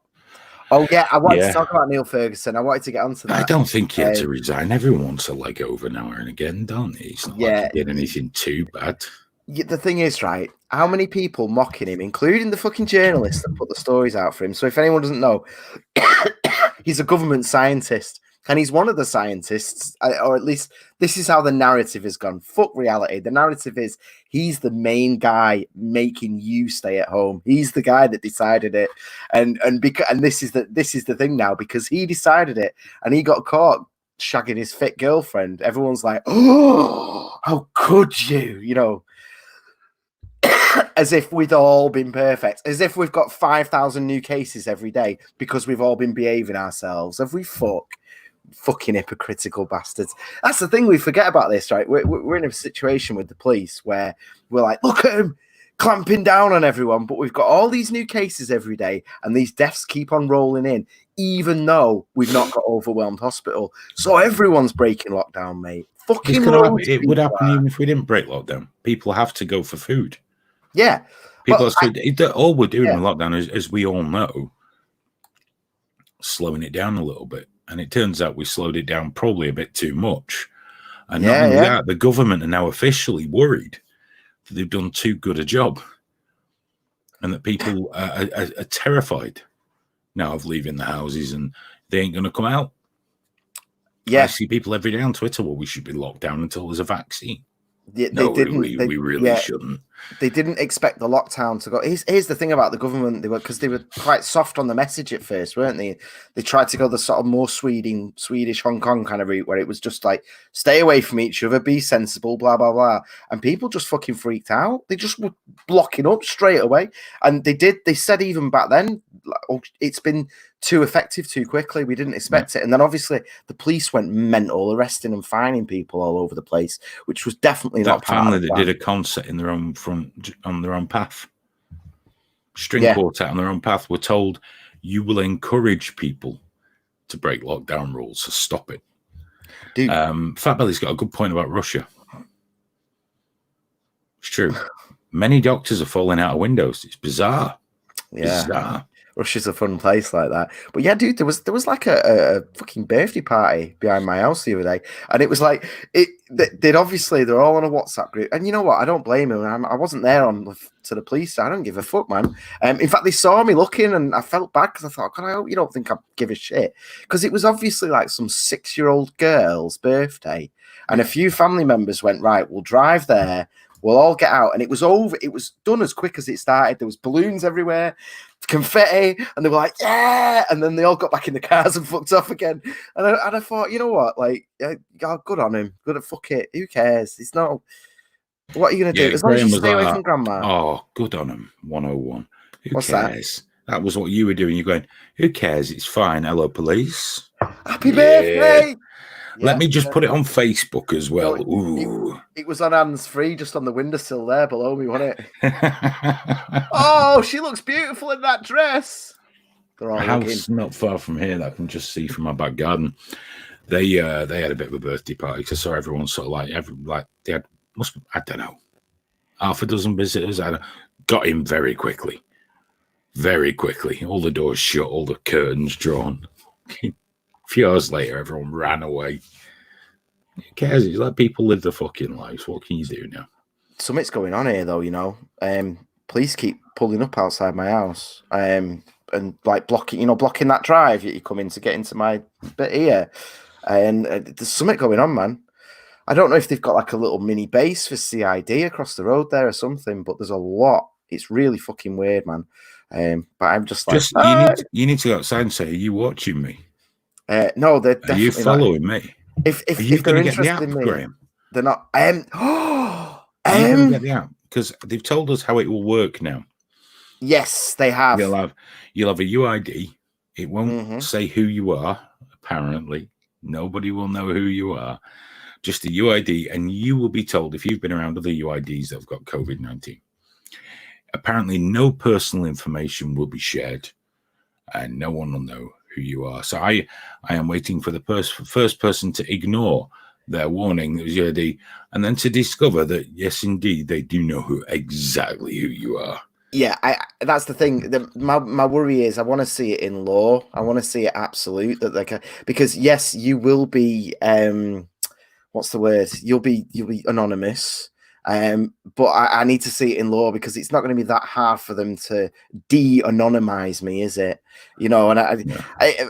Oh, yeah. I wanted to talk about Neil Ferguson. I wanted to get onto that. I don't think he had to resign. Everyone wants a leg over now and again, don't he? It's not like he did anything too bad. The thing is, right, how many people mocking him, including the fucking journalists that put the stories out for him? So if anyone doesn't know, he's a government scientist. And he's one of the scientists, or at least this is how the narrative has gone. Fuck reality. The narrative is he's the main guy making you stay at home. He's the guy that decided it, and this is the thing now, because he decided it and he got caught shagging his fit girlfriend. Everyone's like, "Oh, how could you?" As if we'd all been perfect, as if we've got 5,000 new cases every day because we've all been behaving ourselves. Have we fucking hypocritical bastards? That's the thing we forget about this, right? We're in a situation with the police where we're like, look at them clamping down on everyone, but we've got all these new cases every day and these deaths keep on rolling in, even though we've not got overwhelmed hospital. So everyone's breaking lockdown, mate. It would happen even if we didn't break lockdown. People have to go for food. Yeah. All we're doing with lockdown is, as we all know, slowing it down a little bit. And it turns out we slowed it down probably a bit too much. And not only that, the government are now officially worried that they've done too good a job. And that people are terrified now of leaving the houses and they ain't going to come out. I see people every day on Twitter, well, we should be locked down until there's a vaccine. We really shouldn't. They didn't expect the lockdown to go. Here's the thing about the government. They were quite soft on the message at first, weren't they? They tried to go the sort of more Swedish Hong Kong kind of route, where it was just like, stay away from each other, be sensible, blah, blah, blah. And people just fucking freaked out. They just were blocking up straight away. And they said even back then, it's been too effective too quickly. We didn't expect it. And then obviously the police went mental, arresting and fining people all over the place, which was definitely that not family that did a concert in their own front on their own path. String quartet on their own path were told, you will encourage people to break lockdown rules, so stop it. Dude. Fat Belly's got a good point about Russia. It's true. Many doctors are falling out of windows. It's bizarre. Bizarre. Russia's a fun place like that. But yeah, dude, there was like a fucking birthday party behind my house the other day, and it was like they're all on a WhatsApp group. And you know what? I don't blame them. I wasn't there to the police. I don't give a fuck, man. In fact, they saw me looking, and I felt bad because I thought, God, I hope you don't think I give a shit, because it was obviously like some 6-year-old girl's birthday, and a few family members went, right, we'll drive there. We'll all get out, and it was over. It was done as quick as it started. There was balloons everywhere, confetti, and they were like, yeah, and then they all got back in the cars and fucked off again. And I thought, you know what, like, good on him. Good, fuck it. Who cares? It's not. What are you gonna do? As long as you stay away from grandma. Oh, good on him. 101. What's cares? That was what you were doing. You're going, who cares? It's fine. Hello, police. Happy birthday. Let me just put it on Facebook as well. It was on hands free, just on the windowsill there below me, wasn't it? Oh, she looks beautiful in that dress. They're all house not far from here that I can just see from my back garden. They had a bit of a birthday party. So I saw everyone sort of like they had I don't know, half a dozen visitors. I got in very quickly. Very quickly. All the doors shut, all the curtains drawn. A few hours later, everyone ran away. Who cares? You let people live their fucking lives. What can you do now? Something's going on here, though, you know. Police keep pulling up outside my house and like blocking that drive that you come in to get into my bit here. And there's something going on, man. I don't know if they've got like a little mini base for CID across the road there or something, but there's a lot. It's really fucking weird, man. But I'm just like, you need to go outside and say, are you watching me? No, they're definitely. Are you following me? If they're interested in me, Graham? They're not. Get the app? because they've told us how it will work now. Yes, they have. You'll have a UID. It won't say who you are. Apparently, nobody will know who you are. Just a UID, and you will be told if you've been around other UIDs that have got COVID-19. Apparently, no personal information will be shared, and no one will know who you are. So I am waiting for the first person to ignore their warning that was UID, and then to discover that yes, indeed, they do know exactly who you are. Yeah, that's the thing. My worry is I want to see it in law. I want to see it absolute that they can, because yes, you will be what's the word? You'll be anonymous. But I need to see it in law, because it's not going to be that hard for them to de-anonymize me, is it? You know, and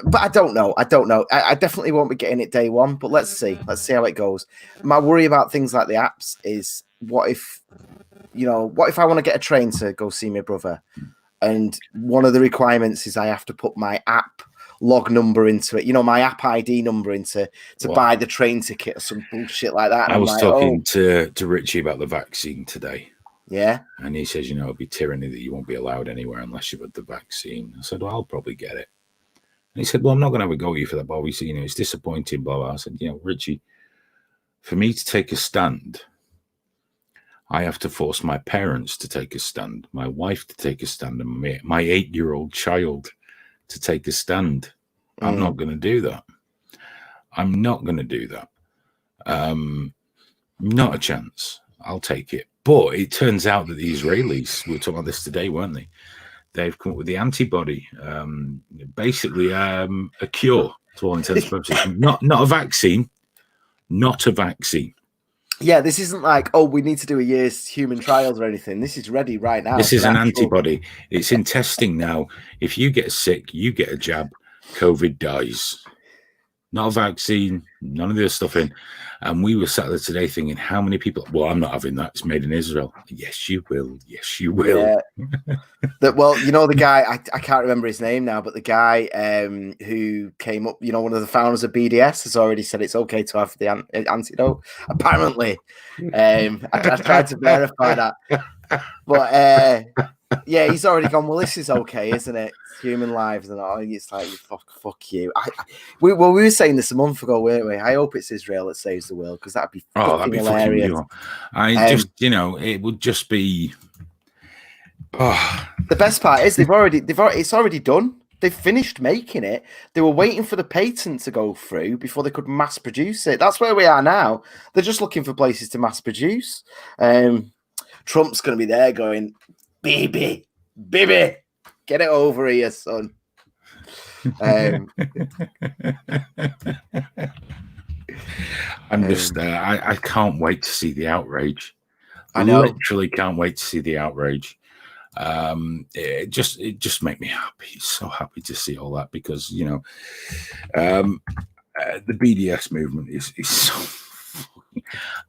but I don't know. I definitely won't be getting it day one, but let's see how it goes. My worry about things like the apps is what if I want to get a train to go see my brother, and one of the requirements is I have to put my app log number into it, my app ID number into buy the train ticket or some bullshit like that. And I was talking to Richie about the vaccine today. Yeah. And he says, it'd be tyranny that you won't be allowed anywhere unless you've had the vaccine. I said, well, I'll probably get it. And he said, well, I'm not going to have a go at you for that, but obviously, it's disappointing, blah, blah. I said, Richie, for me to take a stand, I have to force my parents to take a stand, my wife to take a stand, and my 8-year-old child to take a stand. I'm not going to do that. I'm not going to do that. Not a chance. I'll take it. But it turns out that the Israelis, we were talking about this today, weren't they? They've come up with the antibody, basically a cure to all intents and purposes. Not a vaccine. Not a vaccine. Yeah, this isn't like, we need to do a year's human trials or anything. This is ready right now. This is an antibody. It's in testing now. If you get sick, you get a jab, COVID dies. Not a vaccine, none of this stuff in. And we were sat there today thinking, how many people? Well, I'm not having that. It's made in Israel. Yes, you will. Yes, you will. Yeah. The guy, I can't remember his name now, but the guy who came up, one of the founders of BDS has already said it's okay to have the antidote. Apparently. I tried to verify that. But yeah, he's already gone, well, this is okay, isn't it? It's human lives and all. It's like, fuck you. We were saying this a month ago, weren't we? I hope it's Israel that saves the world, because that'd be fucking hilarious. It would just be. The best part is it's already done. They've finished making it. They were waiting for the patent to go through before they could mass produce it. That's where we are now. They're just looking for places to mass produce. Trump's going to be there going, baby, get it over here, son. I'm just, I can't wait to see the outrage. I literally can't wait to see the outrage. It just made me happy. So happy to see all that, because the BDS movement is so,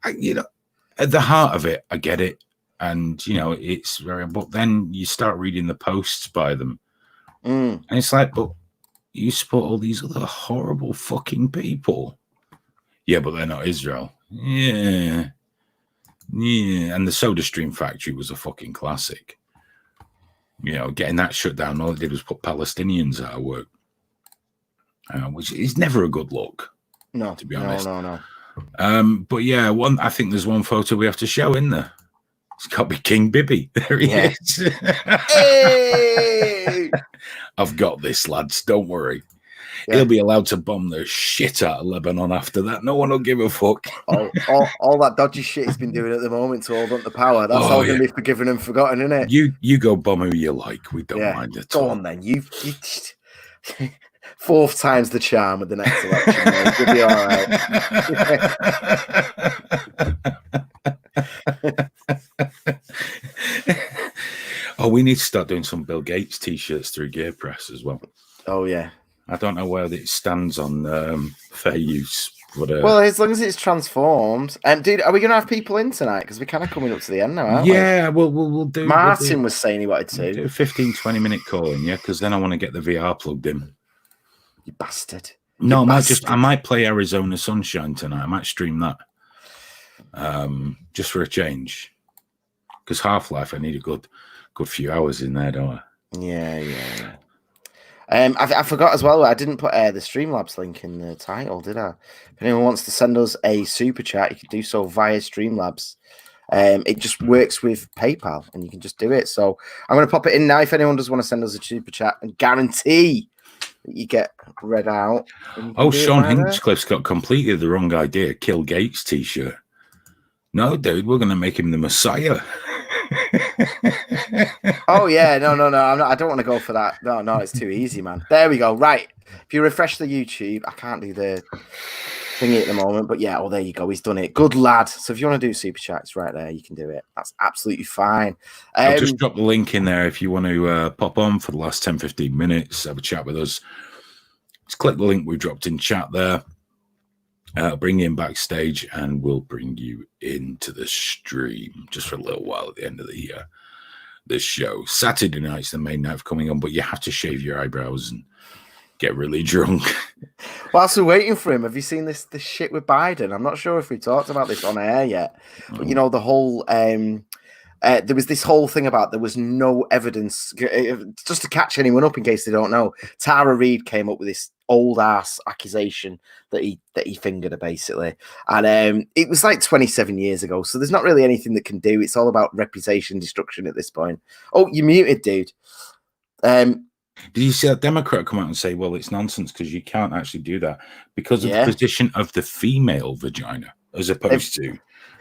at the heart of it, I get it. And, it's very, but then you start reading the posts by them. And it's like, but you support all these other horrible fucking people. Yeah, but they're not Israel. Yeah. And the SodaStream factory was a fucking classic. Getting that shut down, all it did was put Palestinians out of work, which is never a good look. No, to be honest. No. But yeah, I think there's one photo we have to show in there. It's got to be King Bibi. There he is. Hey! I've got this, lads. Don't worry. Yeah. He'll be allowed to bomb the shit out of Lebanon after that. No one will give a fuck. all that dodgy shit he's been doing at the moment to hold on to power. That's all going to be forgiven and forgotten, isn't it? You go bomb who you like. We don't mind it. Go on then. You fourth time's the charm with the next election, mate. You'll be all right. We need to start doing some Bill Gates t-shirts through Gear Press as well. Oh yeah. I don't know where it stands on fair use. But, well, as long as it's transformed. Dude, are we going to have people in tonight? Because we're kind of coming up to the end now, aren't we? Yeah, we'll do. Martin was saying he wanted to. Do a 15-20 minute call in, because then I want to get the VR plugged in. You bastard. No, I might play Arizona Sunshine tonight. I might stream that. Just for a change. Because Half-Life, I need a good few hours in there, don't I? Yeah. I forgot as well. I didn't put the Streamlabs link in the title, did I? If anyone wants to send us a super chat, you can do so via Streamlabs. It just works with PayPal, and you can just do it. So I'm going to pop it in now. If anyone does want to send us a super chat, and guarantee that you get read out. Oh, Sean Hinchcliffe's got completely the wrong idea. Kill Gates t-shirt. No, dude, we're going to make him the Messiah. Oh yeah, no. I don't want to go for that. No, it's too easy, man. There we go. Right. If you refresh the YouTube, I can't do the thingy at the moment, but yeah. Oh, there you go. He's done it. Good lad. So if you want to do super chats right there, you can do it. That's absolutely fine. I'll just drop the link in there if you want to pop on for the last 10-15 minutes, have a chat with us. Just click the link we dropped in chat there. Bring you in backstage, and we'll bring you into the stream just for a little while at the end of the show. Saturday night's the main night coming on, but you have to shave your eyebrows and get really drunk. Whilst we're waiting for him, have you seen this shit with Biden? I'm not sure if we talked about this on air yet, but you know, the whole there was this whole thing about there was no evidence. Just to catch anyone up in case they don't know, Tara Reid came up with this old ass accusation that he fingered her basically, and it was like 27 years ago. So there's not really anything that can do. It's all about reputation destruction at this point. Oh, you muted, dude. Did you see a Democrat come out and say, well, it's nonsense because you can't actually do that because of the position of the female vagina as opposed to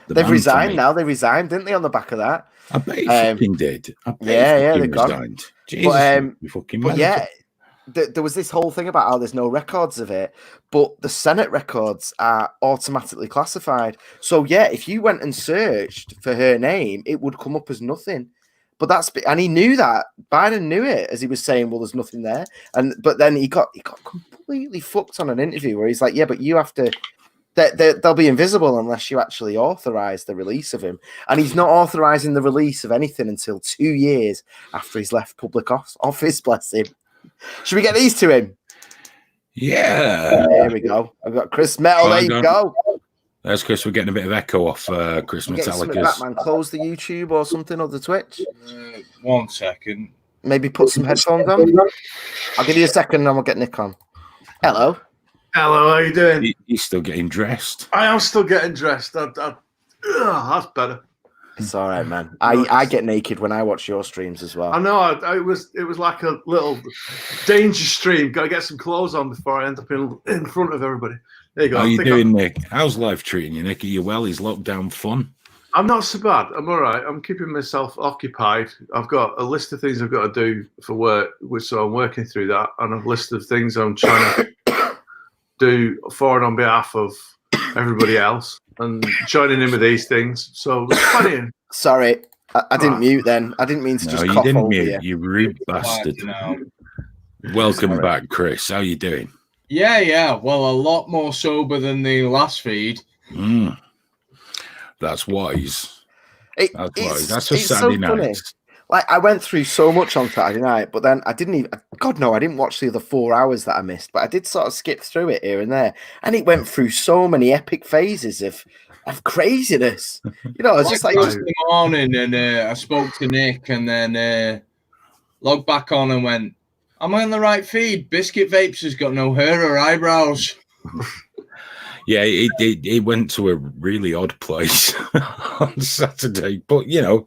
they've resigned now. They resigned, didn't they, on the back of that? I bet he fucking did. They resigned. Jesus, but yeah, there was this whole thing about how there's no records of it, but the Senate records are automatically classified. So yeah, if you went and searched for her name, it would come up as nothing. But and he knew that. Biden knew it as he was saying, well, there's nothing there. But then he got completely fucked on an interview where he's like, yeah, but you have to. They'll be invisible unless you actually authorize the release of him. And he's not authorizing the release of anything until 2 years after he's left public office, bless him. Should we get these to him? Yeah. There we go. I've got Chris Metal. There you go. There's Chris. We're getting a bit of echo off Chris Metallica's. Batman, close the YouTube or something, or the Twitch. 1 second. Maybe put some headphones on. I'll give you a second and we'll get Nick on. Hello. Hello, how you doing? He's still getting dressed. I am still getting dressed. That's better. It's all right, man. I get naked when I watch your streams as well. I know. It was like a little danger stream. Got to get some clothes on before I end up in front of everybody. There you go. How you doing, Nick? How's life treating you, Nick? Are you well? Is lockdown fun? I'm not so bad. I'm all right. I'm keeping myself occupied. I've got a list of things I've got to do for work, so I'm working through that, and a list of things I'm trying to do for and on behalf of everybody else, and joining in with these things. So it's funny. Sorry, I didn't mute then. I didn't mean to just cough over you. You rude bastard. Welcome back, Chris. How you doing? Yeah. Well, a lot more sober than the last feed. That's wise. That's wise. That's a Saturday night. Like, I went through so much on Saturday night, but then I didn't watch the other 4 hours that I missed, but I did sort of skip through it here and there. And it went through so many epic phases of craziness. You know, it's just like in the morning, and I spoke to Nick, and then logged back on and went, am I on the right feed? Biscuit Vapes has got no hair or eyebrows. Yeah, it went to a really odd place on Saturday, but you know,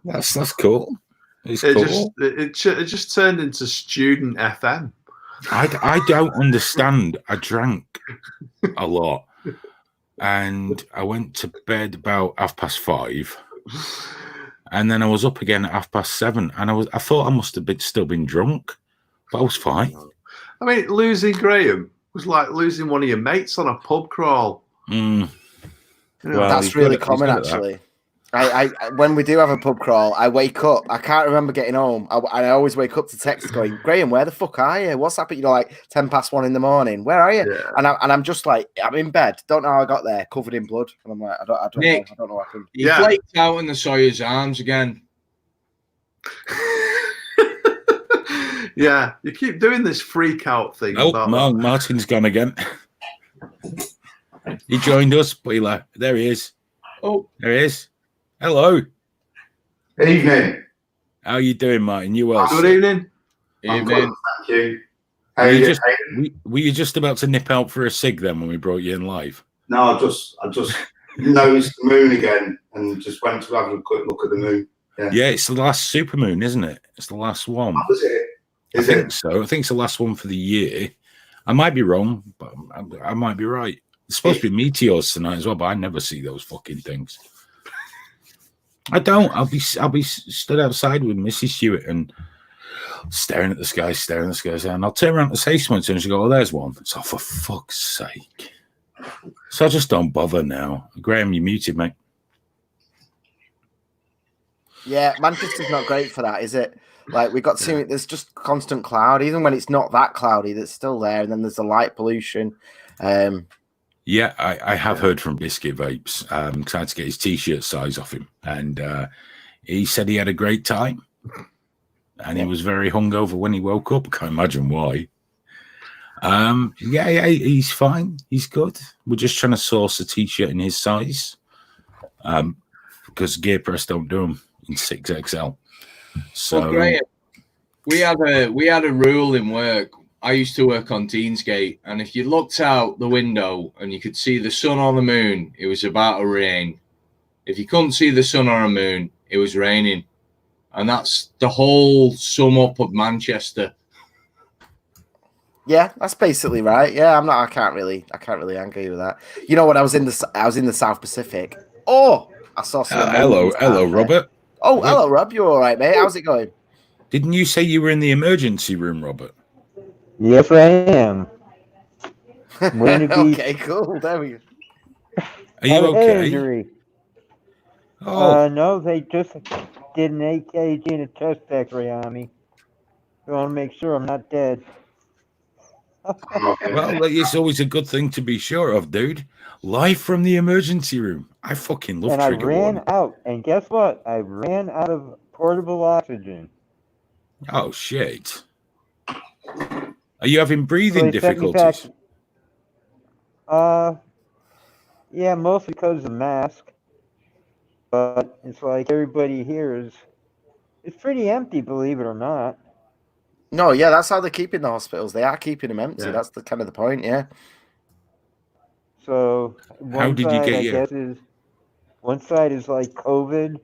that's cool. It's cool. It just turned into student FM. I don't understand. I drank a lot, and I went to bed about 5:30, and then I was up again at 7:30, and I thought I must have still been drunk, but I was fine. I mean, losing Graham was like losing one of your mates on a pub crawl. Well, that's really common, actually. I when we do have a pub crawl, I wake up. I can't remember getting home. I always wake up to text going, Graham, where the fuck are you? What's happened? You know, like 1:10 in the morning. Where are you? Yeah. And I'm just like, I'm in bed. Don't know how I got there, covered in blood. And I'm like, I don't know what happened. He flaked out in the Sawyer's arms again. Yeah, you keep doing this freak out thing. Martin's gone again. He joined us, but he left. There he is. Oh, there he is. Hello. Evening. How you doing, Martin? You well? Good sir? evening. I'm good, Evening. thank you. How Were you you, doing? just, were you just about to nip out for a cig then when we brought you in live? No, I just noticed the moon again and just went to have a quick look at the moon. Yeah, it's the last supermoon, isn't it? It's the last one. That was it. I think so. I think it's the last one for the year. I might be wrong, but I might be right. It's supposed to be meteors tonight as well, but I never see those fucking things. I don't. I'll be stood outside with Mrs. Stewart and staring at the sky, and I'll turn around to say something and she'll go, "Oh, there's one." So for fuck's sake. So I just don't bother now. Graham, you muted, mate. Yeah, Manchester's not great for that, is it? Like we got to, there's just constant cloud, even when it's not that cloudy, that's still there, and then there's the light pollution. Yeah, I have heard from Biscuit Vapes. Because I had to get his t-shirt size off him, and he said he had a great time, and he was very hungover when he woke up. I can't imagine why. Yeah, he's fine. He's good. We're just trying to source a t-shirt in his size, because Gear Press don't do them in 6XL. So Well, Graham, we had a rule in work. I used to work on Deansgate, and if you looked out the window and you could see the sun or the moon, it was about to rain. If you couldn't see the sun or a moon, it was raining. And that's the whole sum up of Manchester. Yeah, that's basically right. Yeah, I can't really argue with that. You know what? I was in the South Pacific. Oh, I saw some. hello, Robert. Oh, hello, Rob. You all right, mate? How's it going? Didn't you say you were in the emergency room, Robert? Yes, I am. Okay, cool. There we go. Are you Have a head okay? injury. Oh, No, they just did an AKG and a chest X-ray on me. I want to make sure I'm not dead. well, it's always a good thing to be sure of, dude. Live from the emergency room. I fucking love And I Trigger ran Warning. out. And guess what? I ran out of portable oxygen. Oh, shit. Are you having breathing So they sent me back. difficulties? Yeah, mostly because of the mask. But it's like everybody here it's pretty empty, believe it or not. No, yeah, that's how they're keeping the hospitals. They are keeping them empty. Yeah. That's the kind of the point. Yeah. So How did you get your- one side is like COVID,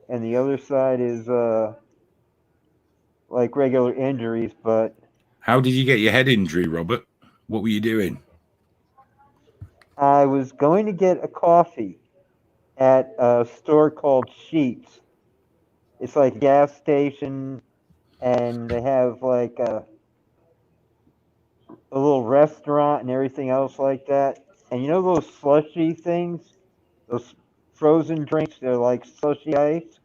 and the other side is like regular injuries. But How did you get your head injury, Robert? What were you doing? I was going to get a coffee at a store called Sheets. It's like a gas station, and they have like a little restaurant and everything else like that. And you know those slushy things, those frozen drinks? They're like slushy ice.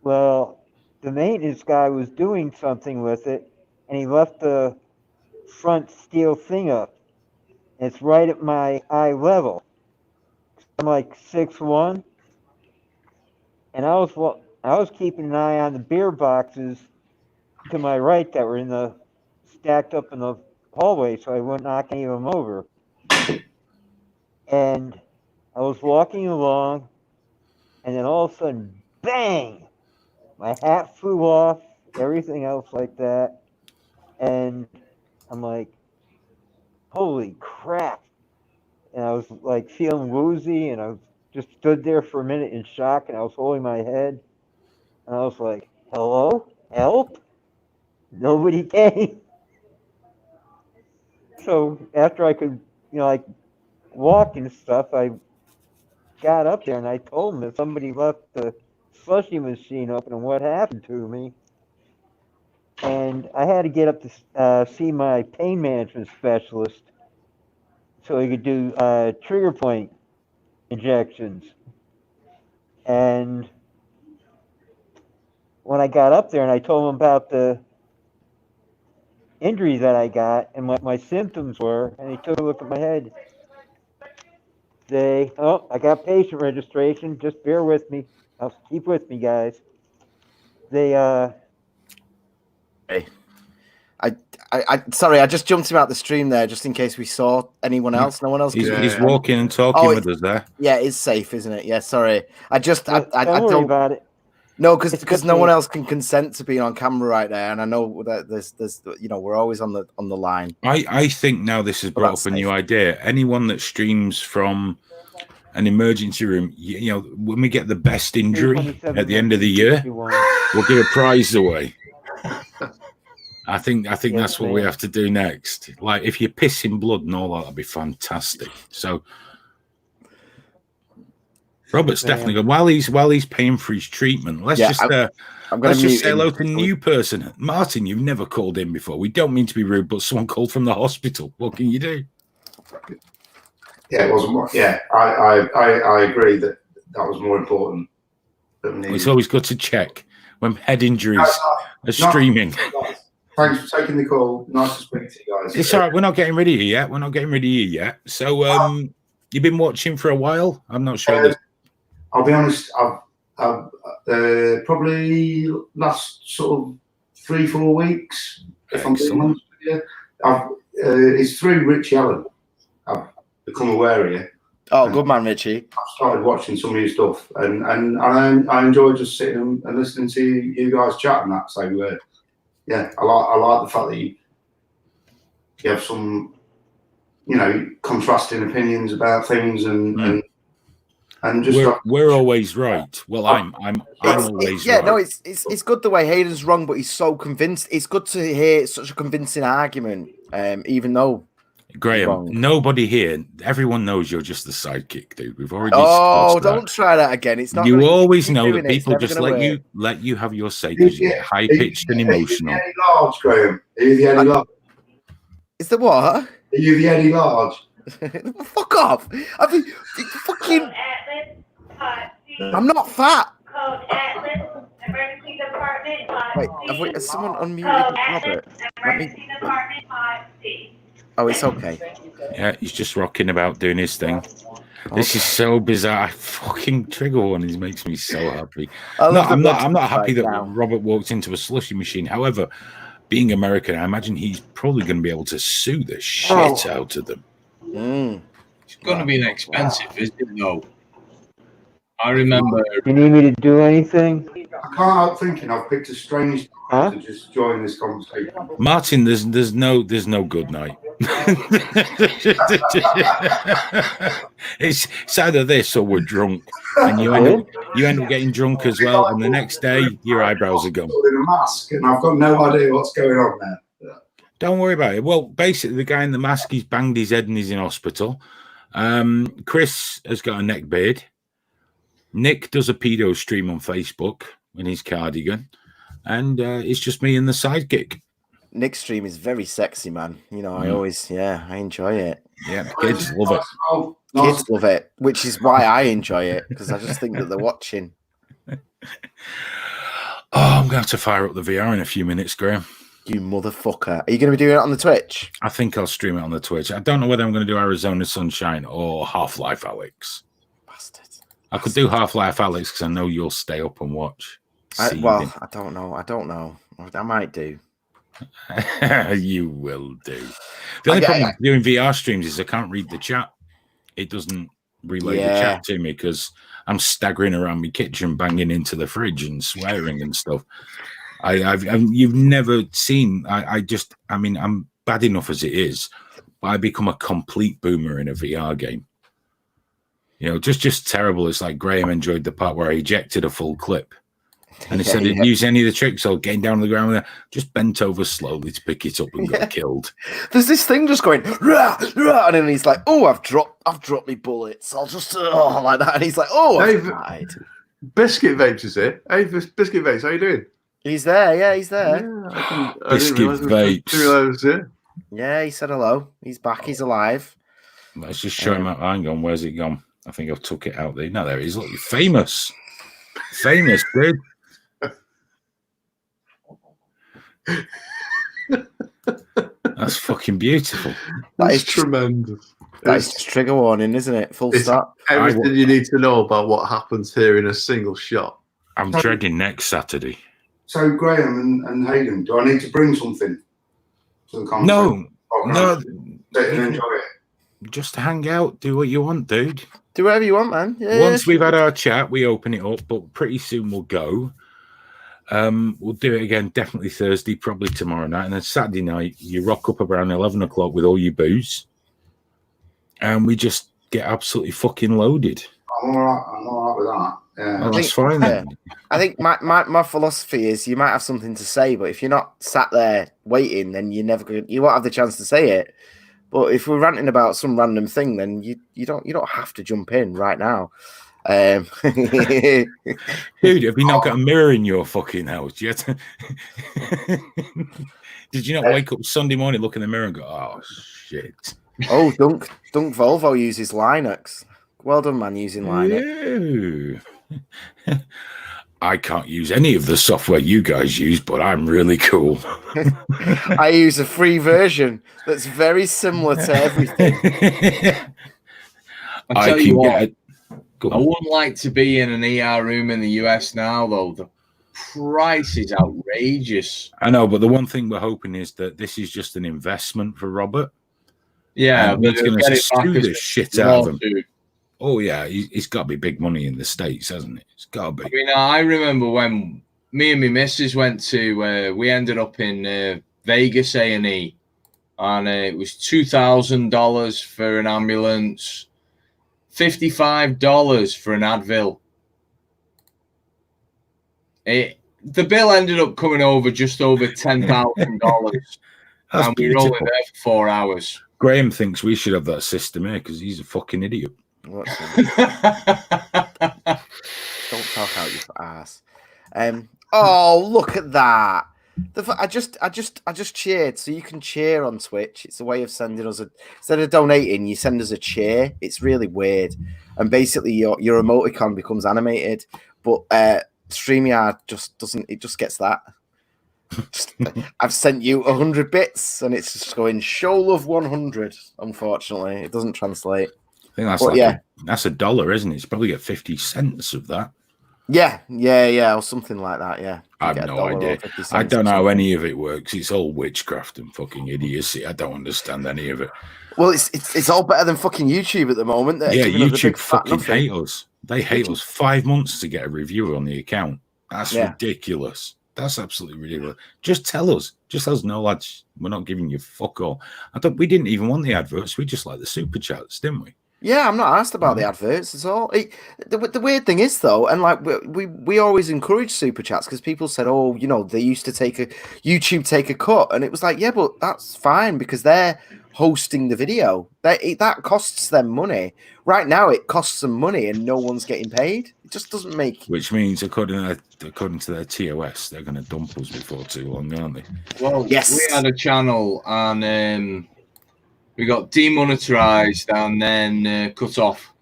Well, the maintenance guy was doing something with it, and he left the front steel thing up. It's right at my eye level. I'm like 6'1", and I was keeping an eye on the beer boxes to my right that were stacked up in the hallway, so I wouldn't knock any of them over. And I was walking along, and then all of a sudden, bang! My hat flew off, everything else like that, and I'm like, holy crap. And I was like feeling woozy, and I just stood there for a minute in shock, and I was holding my head, and I was like, hello? Help? Nobody came. So after I could, like walk and stuff, I got up there and I told them that somebody left the slushy machine open and what happened to me. And I had to get up to see my pain management specialist so he could do trigger point injections. And when I got up there and I told him about the injury that I got and what my symptoms were, and he took a look at my head. I got patient registration. Just bear with me. Keep with me, guys. Sorry, I just jumped him out the stream there, just in case we saw anyone else. No one else. He's walking and talking with us there. Yeah, it's safe, isn't it? Yeah, sorry. I Don't worry about it. No, because no one else can consent to being on camera right there, and I know that there's we're always on the line. I think now this has brought up a new idea. Anyone that streams from an emergency room, when we get the best injury at the end of the year, we'll give a prize away. I think that's what we have to do next. Like if you're pissing blood and all that'd be fantastic. So Robert's definitely good. While he's paying for his treatment, let's just say hello to a new person. Martin, you've never called in before. We don't mean to be rude, but someone called from the hospital. What can you do? Yeah, it wasn't. Yeah, I agree that was more important. It's always good to check when head injuries are streaming. Thanks for taking the call. Nice to speak to you guys. It's all right. We're not getting rid of you yet. So, you've been watching for a while. I'm not sure. I'll be honest. I've probably last sort of 3-4 weeks. If I'm being honest with you, it's through Richie Allen. I've become aware of you. Oh, good man, Richie. I've started watching some of your stuff, and I enjoy just sitting and listening to you guys chat and that. So, yeah, I like the fact that you have some, contrasting opinions about things and just we're always right. Well, I'm always yeah. right. No, it's good the way Hayden's wrong, but he's so convinced. It's good to hear such a convincing argument, even though. Graham, nobody here, everyone knows you're just the sidekick, dude. We've already. Oh, don't try that again. It's not. You always know that people just let you have your say because you get high pitched and emotional. Are you the Eddie Large, Graham? Are you the Eddie Large? Is the what? Are you the Eddie Large? Fuck off! I mean, fucking. I'm not fat. Wait, has someone unmuted Robert? Let me. Oh, it's okay. Yeah, he's just rocking about doing his thing. Okay. This is so bizarre. Fucking trigger warnings makes me so happy. I'm not happy that Robert walked into a slushy machine. However, being American, I imagine he's probably going to be able to sue the shit out of them. It's going to be expensive, isn't it? No. I remember. You need me to do anything? I can't help thinking I've picked a strange time to just join this conversation. Martin, there's no good night. It's either this or we're drunk, and you end up getting drunk as well, and the next day your eyebrows are gone. In a mask, and I've got no idea what's going on there. Don't worry about it. Well, basically, the guy in the mask, he's banged his head and he's in hospital. Chris has got a neck beard. Nick does a pedo stream on Facebook in his cardigan, and it's just me and the sidekick. Nick's stream is very sexy, man. I always, I enjoy it. Yeah, kids love it. Kids love it, which is why I enjoy it, because I just think that they're watching. I'm going to have to fire up the VR in a few minutes, Graham. You motherfucker. Are you going to be doing it on the Twitch? I think I'll stream it on the Twitch. I don't know whether I'm going to do Arizona Sunshine or Half-Life Alex. Bastard. I could do Half-Life Alex because I know you'll stay up and watch. I don't know. I might do. You will do. The only problem with doing VR streams is I can't read the chat. It doesn't relay the chat to me because I'm staggering around my kitchen, banging into the fridge and swearing and stuff. You've never seen. I'm bad enough as it is, but I become a complete boomer in a VR game. Just terrible. It's like Graham enjoyed the part where I ejected a full clip. And instead of using any of the tricks or getting down on the ground there, just bent over slowly to pick it up and got killed. There's this thing just going, rah, rah, and then he's like, "Oh, I've dropped my bullets. I'll just like that." And he's like, "Oh, I've died." Biscuit Vapes is here. Hey, Biscuit Vapes, how you doing? He's there. Yeah, he's there. Yeah, Biscuit Vapes. Yeah, he said hello. He's back. He's alive. Let's just show him out. Hang on, where's it gone? I think I've took it out there. No, there it is. Look, you're famous, dude. That's fucking beautiful. That is tremendous. That is just trigger warning, isn't it? Full stop. Everything you need to know about what happens here in a single shot. I'm dreading next Saturday. So, Graham and Hayden, do I need to bring something to the conversation? No, Sit and enjoy it. just hang out, do what you want, dude. Do whatever you want, man. Yeah, Once we've had our chat, we open it up, but pretty soon we'll go. We'll do it again, definitely Thursday, probably tomorrow night, and then Saturday night you rock up around 11 o'clock with all your booze, and we just get absolutely fucking loaded. I'm all right with that. Yeah. Well, that's fine then. I think my philosophy is you might have something to say, but if you're not sat there waiting, then you won't have the chance to say it. But if we're ranting about some random thing, then you don't have to jump in right now. Dude, have you not got a mirror in your fucking house yet? Did you not wake up Sunday morning, look in the mirror and go, oh shit? Oh, Dunk Volvo uses Linux. Well done, man, using Linux. Ew. I can't use any of the software you guys use, but I'm really cool. I use a free version that's very similar to everything. I tell you what, I wouldn't like to be in an ER room in the US now, though. The price is outrageous. I know, but the one thing we're hoping is that this is just an investment for Robert. Yeah, but it's going to sue the shit out of him. Dude. Oh, yeah, it's got to be big money in the States, hasn't it? It's got to be. I mean, I remember when me and my missus went to, we ended up in Vegas A&E, and it was $2,000 for an ambulance, $55 for an Advil. The bill ended up coming over just over $10,000, and we were only there for 4 hours. Graham thinks we should have that system here because he's a fucking idiot. Don't talk out your ass. Oh, look at that! I just cheered. So you can cheer on Twitch. It's a way of sending us instead of donating, you send us a cheer. It's really weird, and basically your emoticon becomes animated. But StreamYard just doesn't. It just gets that. I've sent you 100 bits, and it's just going show love 100. Unfortunately, it doesn't translate. I think that's that's $1, isn't it? It's probably get 50 cents of that. Yeah, or something like that. Yeah, I have no idea. I don't know how any of it works. It's all witchcraft and fucking idiocy. I don't understand any of it. Well, it's all better than fucking YouTube at the moment. Yeah, YouTube fucking hate us. They hate us. 5 months to get a review on the account. That's ridiculous. That's absolutely ridiculous. Just tell us. Just let us know, lads. We're not giving you fuck all. We didn't even want the adverts. We just like the super chats, didn't we? Yeah, I'm not asked about the adverts at all. The weird thing is, though, and like we always encourage super chats because people said, oh, you know, they used to YouTube take a cut, and it was like, yeah, but that's fine because they're hosting the video. That costs them money. Right now, it costs them money, and no one's getting paid. It just doesn't make. Which means, according to their TOS, they're going to dump us before too long, aren't they? Well, yes, we had a channel and. We got demonetized and then cut off.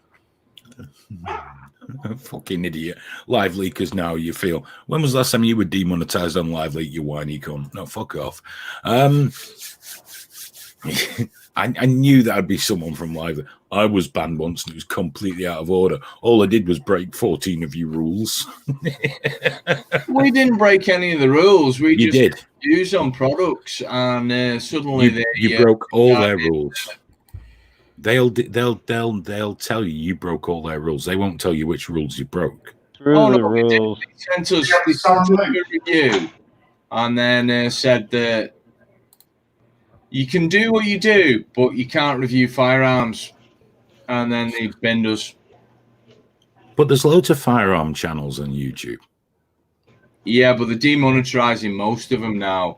Fucking idiot. Live leakers now, you feel. When was the last time you were demonetized on Live Leak, you whiny cunt? No, fuck off. I knew that'd be someone from Live. I was banned once and it was completely out of order. All I did was break 14 of your rules. We didn't break any of the rules. We you just did. Used on products and suddenly you broke all their rules. They'll tell you broke all their rules. They won't tell you which rules you broke. Screw the rules. They sent us a review and then said that you can do what you do, but you can't review firearms. And then they bend us. But there's loads of firearm channels on YouTube. Yeah, but they're demonetizing most of them now.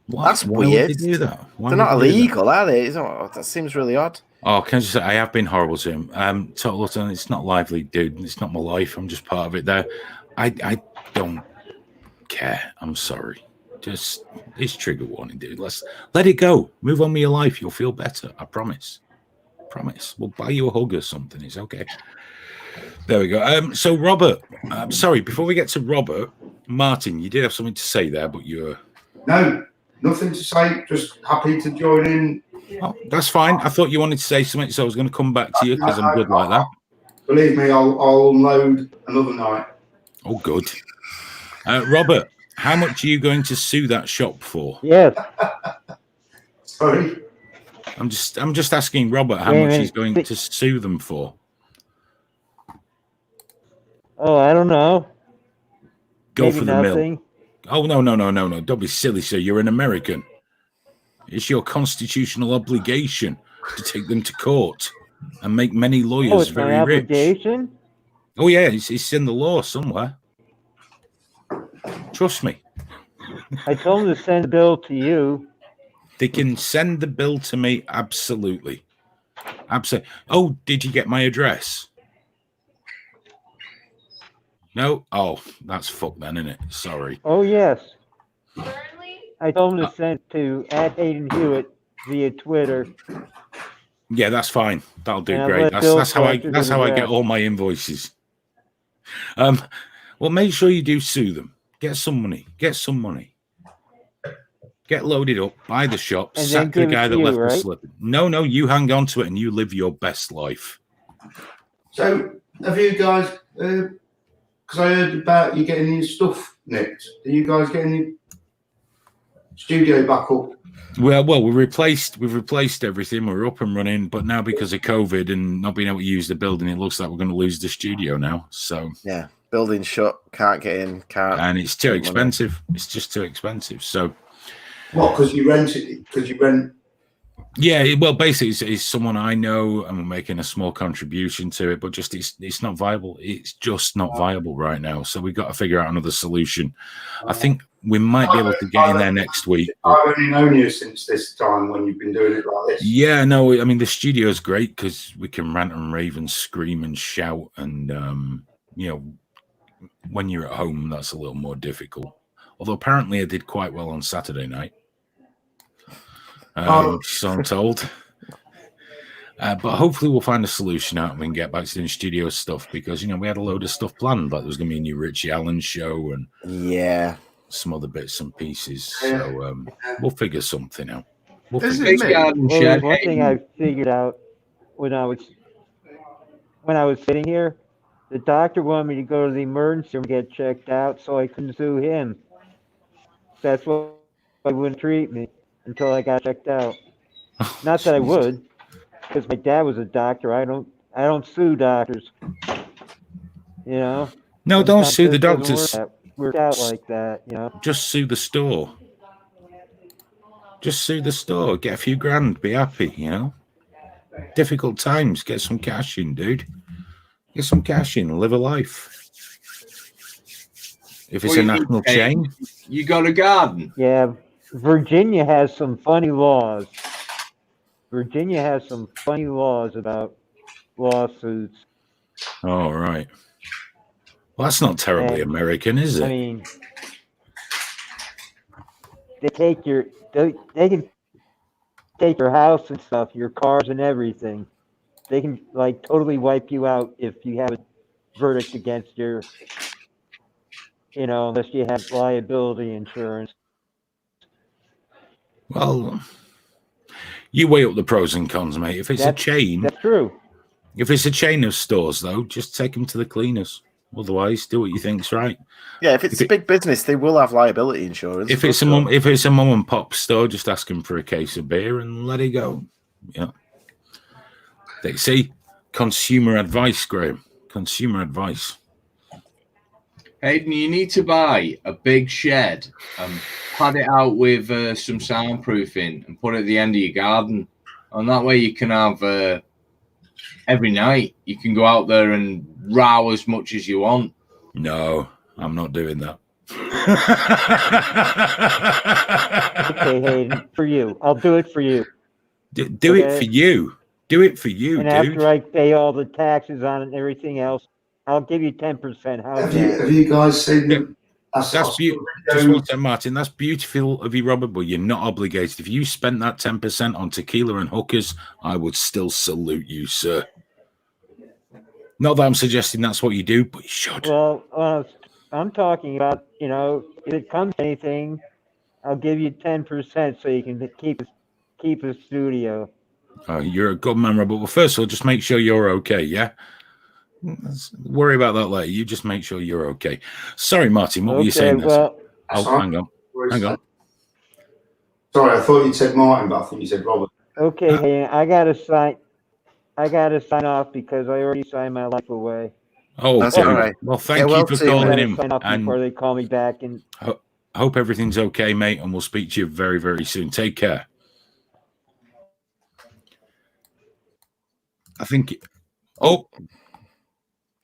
That's weird. Would they do that? They're not illegal, are they? That seems really odd. Oh, can I just say, I have been horrible to him. Total, it's not lively, dude. It's not my life. I'm just part of it there. I don't care. I'm sorry. Just, it's trigger warning, dude. Let's let it go. Move on with your life. You'll feel better. I promise. Promise. We'll buy you a hug or something. It's okay. There we go. So, Robert, sorry, before we get to Robert, Martin, you did have something to say there, but you're... No, nothing to say. Just happy to join in. Oh, that's fine. I thought you wanted to say something, so I was going to come back to you because I'm good like that. Believe me, I'll load another night. Oh, good. Robert, How much are you going to sue that shop for? Yes. Sorry. I'm just asking Robert how Wait a much minute. he's going to sue them for. Oh, I don't know. Go Maybe for the mill. nothing. Oh, no. Don't be silly, sir. You're an American. It's your constitutional obligation to take them to court and make many Oh, lawyers it's my very rich. obligation? Oh, yeah, it's in the law somewhere. Trust me. I told them to send the bill to you. They can send the bill to me, absolutely. Absolutely. Oh, did you get my address? No? Oh, that's fuck then, isn't it? Sorry. Oh, yes. I told them to send it to @HaydenHewitt via Twitter. Yeah, that's fine. That'll do And I'll great. let Bill That's how I collect that's the how I get rest. all my invoices. Well, make sure you do sue them. Get some money. Get some money. Get loaded up, buy the shop, And then sack the give it guy to that you, left the right? slip. No, you hang on to it and you live your best life. So, have you guys? Because I heard about you getting your stuff nicked. Are you guys getting your studio back up? Well, we've replaced everything. We're up and running, but now because of COVID and not being able to use the building, it looks like we're going to lose the studio now. So Yeah, building shut, can't get in, can't. and it's too make money. expensive. It's just too expensive. So What? Because you rent it? Because you rent? yeah, well, basically, it's someone I know, and we're making a small contribution to it, but just it's not viable. It's just not viable right now. So we've got to figure out another solution. I think we might be able to get in there next week. but- I've only known you since this time when you've been doing it like this. Yeah, no, I mean the studio is great because we can rant and rave and scream and shout, and you know, when you're at home, that's a little more difficult. Although apparently I did quite well on Saturday night. So I'm told. But hopefully we'll find a solution out and we can get back to doing studio stuff because, you know, we had a load of stuff planned. Like there was going to be a new Richie Allen show and Yeah. some other bits and pieces. So we'll figure something out. We'll Is figure it Big me? garden Well, shed. there's one thing I figured out when I was sitting here. The doctor wanted me to go to the emergency room and get checked out, so I couldn't sue him. That's why he wouldn't treat me until I got checked out. Not that I would, because my dad was a doctor. I don't sue doctors. You know. No, don't Sometimes sue the it doesn't doctors. Work out like that, you know. Just sue the store. Just sue the store. Get a few grand. Be happy, you know. Difficult times. Get some cash in, dude. Get some cash in. Live a life. If it's What a do you national mean, hey? chain, You got a garden? Yeah, Virginia has some funny laws. Virginia has some funny laws about lawsuits. oh right. Well, that's not terribly And, American, is I it? mean, they can take your house and stuff, your cars and everything. They can like totally wipe you out if you have a verdict against your, you know, unless you have liability insurance. Well, you weigh up the pros and cons, mate. If it's a That's- chain, That's true. if it's a chain of stores, though, just take them to the cleaners. Otherwise, do what you think's right. Yeah, if it's a big business, they will have liability insurance. If it's a mum and pop store, just ask them for a case of beer and let it go. Yeah. They see consumer advice, Graham. Consumer advice. Hayden, you need to buy a big shed and pad it out with some soundproofing and put it at the end of your garden. And that way you can have every night, you can go out there and row as much as you want. No, I'm not doing that. Okay, Hayden, for you. I'll do it for you. Do it for you. Do it for you, And dude. after I pay all the taxes on it and everything else, I'll give you 10%. How's Have you, that? have you guys seen them? That's beautiful. Just one second, Martin. That's beautiful of you, Robert, but you're not obligated. If you spent that 10% on tequila and hookers, I would still salute you, sir. Not that I'm suggesting that's what you do, but you should. Well, I'm talking about, you know, if it comes to anything, I'll give you 10% so you can keep a studio. You're a good man, Robert. Well, first of all, just make sure you're okay, yeah? Let's worry about that later. You just make sure you're okay. Sorry, Martin, what were you saying? Well, Oh, Sorry. hang on. Hang on. Sorry, I thought you said Martin, but I think you said Robert. Okay, hey, I gotta sign off because I already signed my life away. Oh, That's dude. all right. Well, Get thank well you for soon, I calling gotta him. sign off before And they call me back. And hope everything's okay, mate. And we'll speak to you very, very soon. Take care. I think. Oh,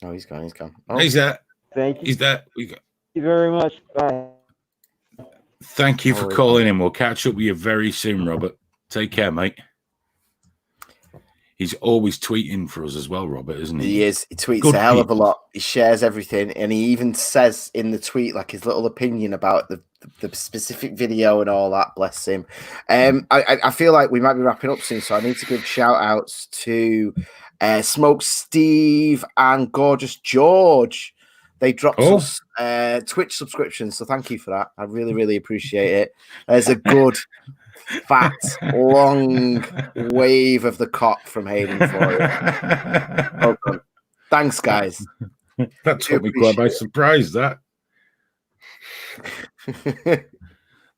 Oh, he's gone. He's gone. Oh, he's there. thank you. He's there. Thank you very much. Bye. Thank you for Oh, calling in. We'll catch up with you very soon, Robert. Take care, mate. He's always tweeting for us as well, Robert, isn't he? he is. He tweets Good a hell of a people. lot. He shares everything, and he even says in the tweet like his little opinion about the specific video and all that. Bless him. I feel like we might be wrapping up soon, so I need to give shout outs to Smoke Steve and Gorgeous George. They dropped us Twitch subscriptions, so thank you for that. I really, really appreciate it. There's a good, fat, long wave of the cock from Hayden for you. Well done. Thanks, guys. That took me quite by surprise. That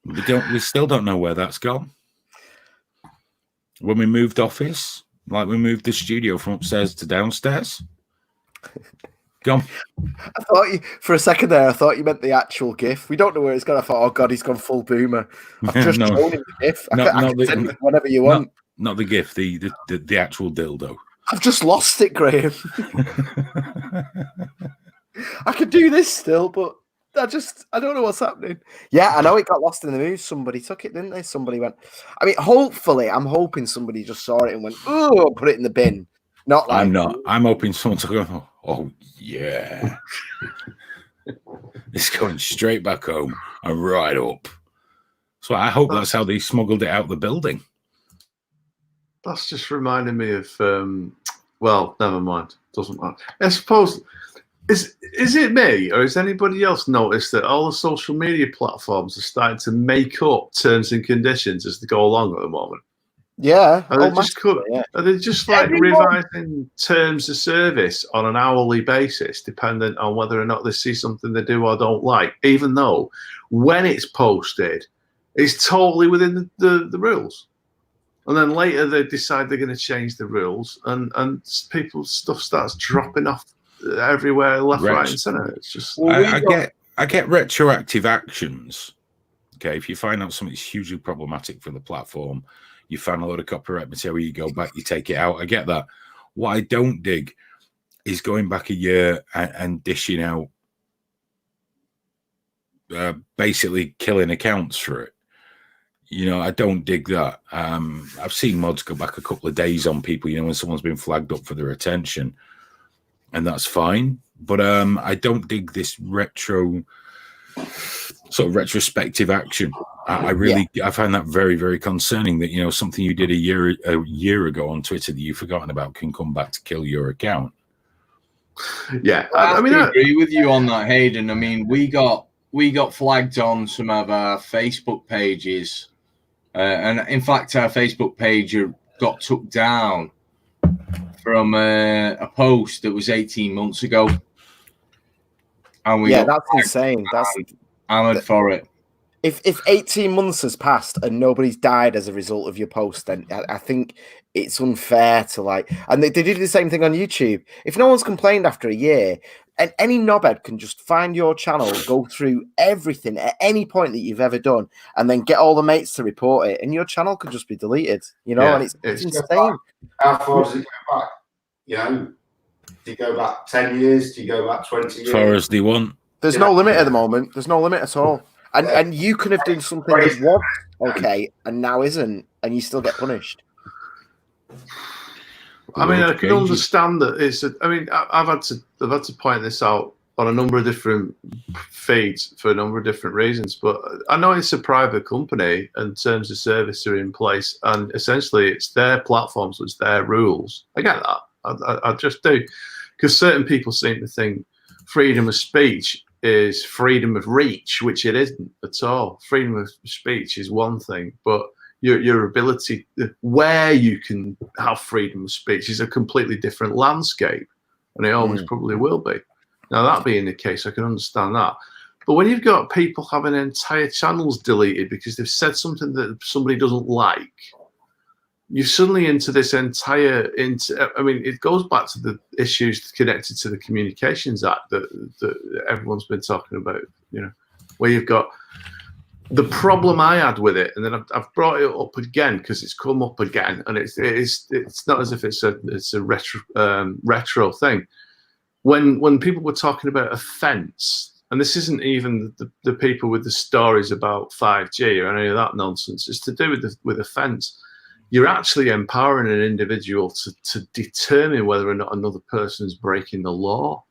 we still don't know where that's gone. When we moved office, like we moved the studio from upstairs to downstairs. Gone. I thought for a second there, I thought you meant the actual GIF. We don't know where it's gone. I thought, oh god, he's gone full boomer. I've just No. shown him the GIF. I Not can the- send it whenever you want. Not the gift, the actual dildo. I've just lost it, Graham. I could do this still, but I don't know what's happening. Yeah, I know it got lost in the news. Somebody took it, didn't they? Somebody went. I mean, I'm hoping somebody just saw it and went, oh, put it in the bin. Not like I'm not. I'm hoping someone to go, oh yeah. It's going straight back home and right up. So I hope that's how they smuggled it out the building. That's just reminding me of. Well, never mind. Doesn't matter. I suppose. Is it me, or has anybody else noticed that all the social media platforms are starting to make up terms and conditions as they go along at the moment? Yeah. Are they are they just like Everyone. revising terms of service on an hourly basis, dependent on whether or not they see something they do or don't like, even though when it's posted, it's totally within the rules. And then later they decide they're going to change the rules, and people's stuff starts dropping off everywhere, left, right, and centre. It's just I get retroactive actions. Okay, if you find out something's hugely problematic for the platform, you find a lot of copyright material, you go back, you take it out. I get that. What I don't dig is going back a year and dishing out basically killing accounts for it. You know, I don't dig that. I've seen mods go back a couple of days on people, you know, when someone's been flagged up for their attention, and that's fine. But I don't dig this retrospective action. I find that very, very concerning that, you know, something you did a year ago on Twitter that you've forgotten about can come back to kill your account. Yeah, I mean, I agree with you on that, Hayden. I mean, we got flagged on some of our Facebook pages, and in fact, our Facebook page got took down from a post that was 18 months ago, and that's insane. That's hammered for it. If 18 months has passed and nobody's died as a result of your post, then I think it's unfair to and they did the same thing on YouTube. If no one's complained after a year, and any knobhead can just find your channel, go through everything at any point that you've ever done, and then get all the mates to report it, and your channel could just be deleted, you know, and it's insane. How far does it go back? You know, do you go back 10 years? Do you go back 20 years? As far as they want. There's no limit at the moment. There's no limit at all. And you could have done something that was okay and now isn't, and you still get punished. I mean, I can understand that I've had to point this out on a number of different feeds for a number of different reasons, but I know it's a private company and terms of service are in place, and essentially it's their platforms, so it's their rules. I get that. I just do, because certain people seem to think freedom of speech is freedom of reach, which it isn't at all. Freedom of speech is one thing, but your ability where you can have freedom of speech is a completely different landscape, and it always probably will be. Now, that being the case, I can understand that. But when you've got people having entire channels deleted because they've said something that somebody doesn't like, you're suddenly into this entire. I mean, it goes back to the issues connected to the Communications Act that everyone's been talking about. You know, where you've got the problem I had with it, and then I've brought it up again because it's come up again, and it's not as if it's a retro thing. When people were talking about offence. And this isn't even the people with the stories about 5G or any of that nonsense. It's to do with offence. You're actually empowering an individual to determine whether or not another person is breaking the law.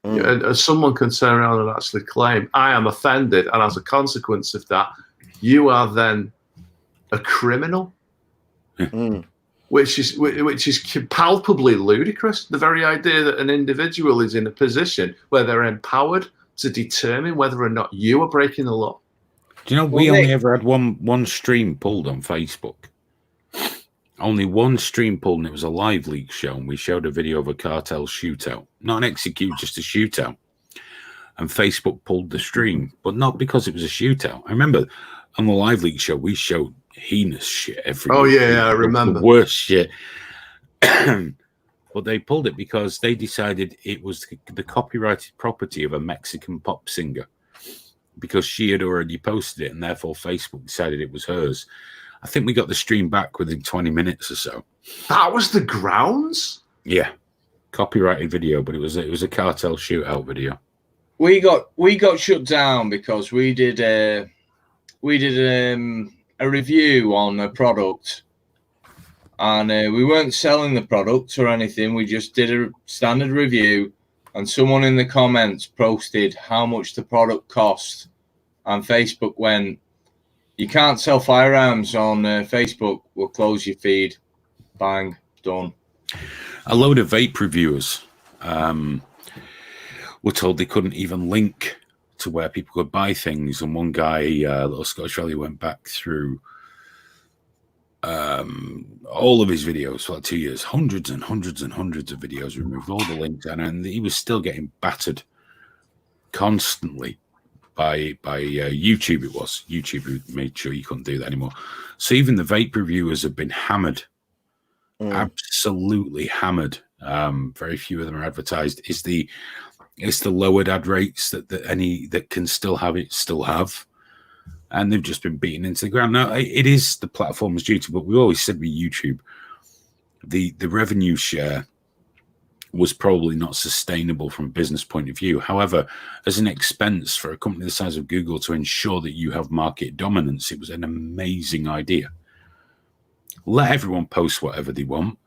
As someone can turn around and actually claim, I am offended, and as a consequence of that, you are then a criminal, which is palpably ludicrous. The very idea that an individual is in a position where they're empowered to determine whether or not you are breaking the law. Do you know we only ever had one stream pulled on Facebook? Only one stream pulled, and it was a live leak show, and we showed a video of a cartel shootout. Not an execute, just a shootout. And Facebook pulled the stream, but not because it was a shootout. I remember on the live leak show, we showed heinous shit every Oh, week. yeah, I remember. The worst shit. But they pulled it because they decided it was the copyrighted property of a Mexican pop singer because she had already posted it, and therefore Facebook decided it was hers. I think we got the stream back within 20 minutes or so. That was the grounds? Yeah. Copyrighted video, but it was a cartel shootout video. We got shut down because we did a review on a product. And we weren't selling the product or anything. We just did a standard review, and someone in the comments posted how much the product cost. And Facebook went, you can't sell firearms on Facebook. We'll close your feed. Bang, done. A load of vape reviewers were told they couldn't even link to where people could buy things. And one guy, little Scottish fella, went back through all of his videos for like 2 years, hundreds and hundreds and hundreds of videos, removed all the links, and he was still getting battered constantly by YouTube. It was YouTube who made sure you couldn't do that anymore. So even the vape reviewers have been hammered, absolutely hammered. Very few of them are advertised. It's the lowered ad rates that any that can still have it still have. And they've just been beaten into the ground. Now, it is the platform's duty, but we always said with YouTube, the revenue share was probably not sustainable from a business point of view. However, as an expense for a company the size of Google to ensure that you have market dominance, it was an amazing idea. Let everyone post whatever they want,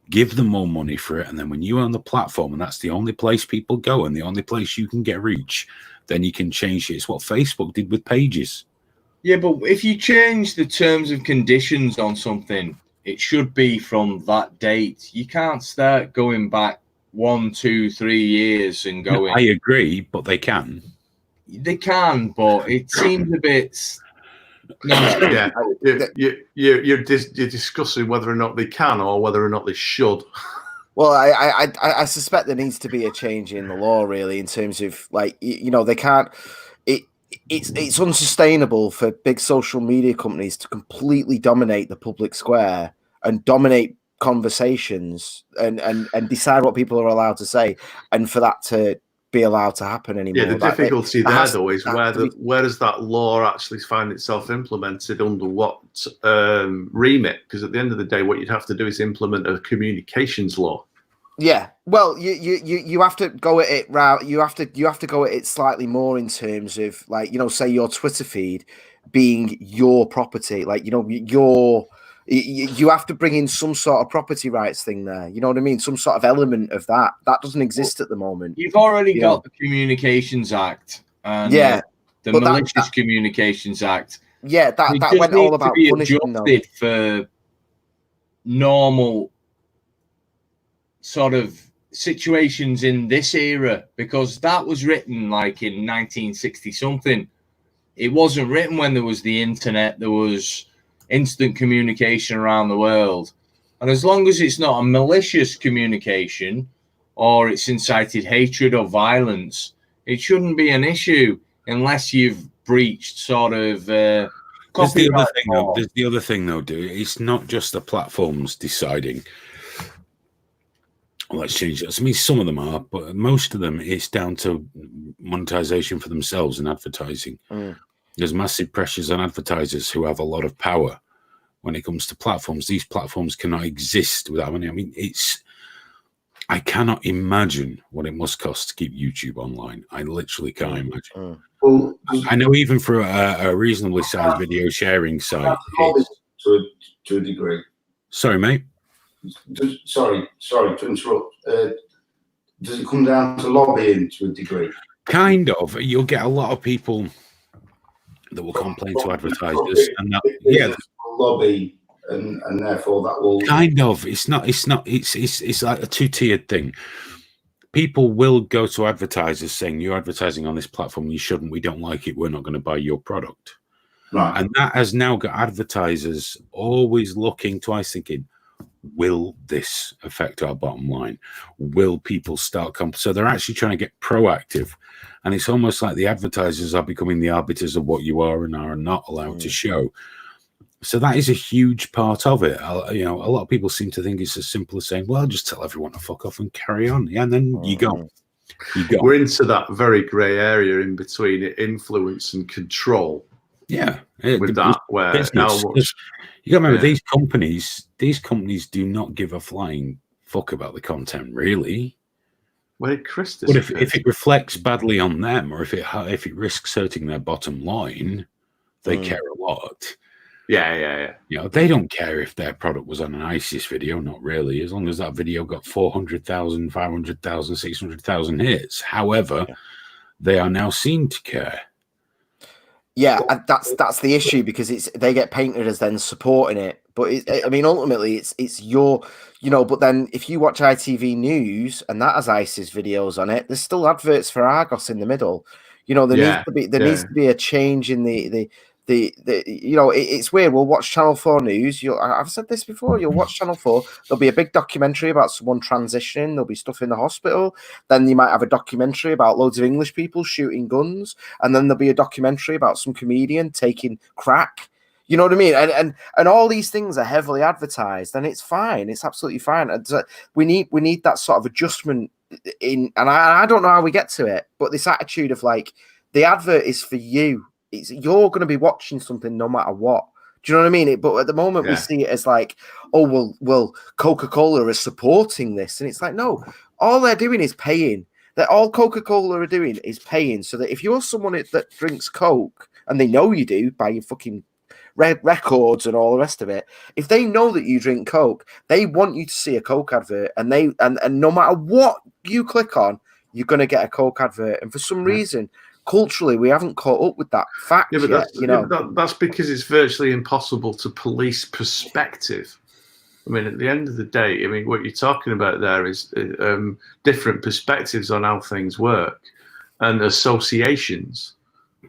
give them more money for it, and then when you own the platform, and that's the only place people go and the only place you can get reach, then you can change it. It's what Facebook did with Pages. Yeah, but if you change the terms and conditions on something, it should be from that date. You can't start going back 1, 2, 3 years and going. No, I agree, but they can. They can, but it seems a bit. Yeah, you're discussing whether or not they can or whether or not they should. Well, I suspect there needs to be a change in the law, really, in terms of like they can't. It's unsustainable for big social media companies to completely dominate the public square and dominate conversations and decide what people are allowed to say, and for that to be allowed to happen anymore. Yeah, the difficulty there, though, is where does that law actually find itself implemented under what remit? Because at the end of the day, what you'd have to do is implement a communications law. Yeah, well, you have to go at it route. You have to go at it slightly more in terms of like say your Twitter feed being your property. Like you have to bring in some sort of property rights thing there. You know what I mean? Some sort of element of that doesn't exist at the moment. You've already got the Communications Act and the Malicious Communications Act. Yeah, that went all about punishing them for normal sort of situations in this era, because that was written like in 1960 something. It wasn't written when there was the internet, there was instant communication around the world. And as long as it's not a malicious communication or it's incited hatred or violence, it shouldn't be an issue. unless you've breached sort of. There's Copyright the other thing though, dude. It's not just the platforms deciding. Let's change it. I mean, some of them are, but most of them, it's down to monetization for themselves and advertising. There's massive pressures on advertisers who have a lot of power when it comes to platforms. These platforms cannot exist without money. I mean, I cannot imagine what it must cost to keep YouTube online. I literally can't imagine. Well, I know even for a reasonably sized video sharing site. To a degree. Sorry, mate. Sorry to interrupt. Does it come down to lobbying to a degree? Kind of. You'll get a lot of people that will complain to advertisers, and that, lobby, and therefore that will kind of. It's like a two-tiered thing. People will go to advertisers saying, "You're advertising on this platform. You shouldn't. We don't like it. We're not going to buy your product." Right. And that has now got advertisers always looking twice, thinking, will this affect our bottom line? Will people start so they're actually trying to get proactive, and it's almost like the advertisers are becoming the arbiters of what you are and are not allowed to show. So that is a huge part of it. You know, a lot of people seem to think it's as simple as saying, well, just tell everyone to fuck off and carry on. Yeah, and then you go. We're into that very grey area in between influence and control. Yeah, with that, where now you got to remember, these companies do not give a flying fuck about the content, really. Where did Chris But if it reflects badly on them, or if it risks hurting their bottom line, they care a lot. Yeah. You know, they don't care if their product was on an ISIS video, not really, as long as that video got 400,000, 500,000, 600,000 hits. However, they are now seen to care. Yeah, that's the issue, because they get painted as then supporting it. But I mean, ultimately, it's your, you know. But then if you watch ITV News and that has ISIS videos on it, there's still adverts for Argos in the middle. You know, there needs to be a change in the you know, it's weird. We'll watch Channel 4 News. I've said this before. You'll watch Channel 4. There'll be a big documentary about someone transitioning. There'll be stuff in the hospital. Then you might have a documentary about loads of English people shooting guns. And then there'll be a documentary about some comedian taking crack. You know what I mean? And all these things are heavily advertised, and it's fine. It's absolutely fine. We need that sort of adjustment in, and I don't know how we get to it, but this attitude of like, the advert is for you. You're going to be watching something no matter what. Do you know what I mean? But at the moment, we see it as like, oh, well, Coca-Cola is supporting this. And it's like, no, all they're doing is paying. That all Coca-Cola are doing is paying. So that if you're someone that drinks Coke, and they know you do by your fucking records and all the rest of it, if they know that you drink Coke, they want you to see a Coke advert. And no matter what you click on, you're going to get a Coke advert. And for some reason, culturally, we haven't caught up with that fact yet. That's because it's virtually impossible to police perspective. I mean, at the end of the day, I mean, what you're talking about there is different perspectives on how things work and associations.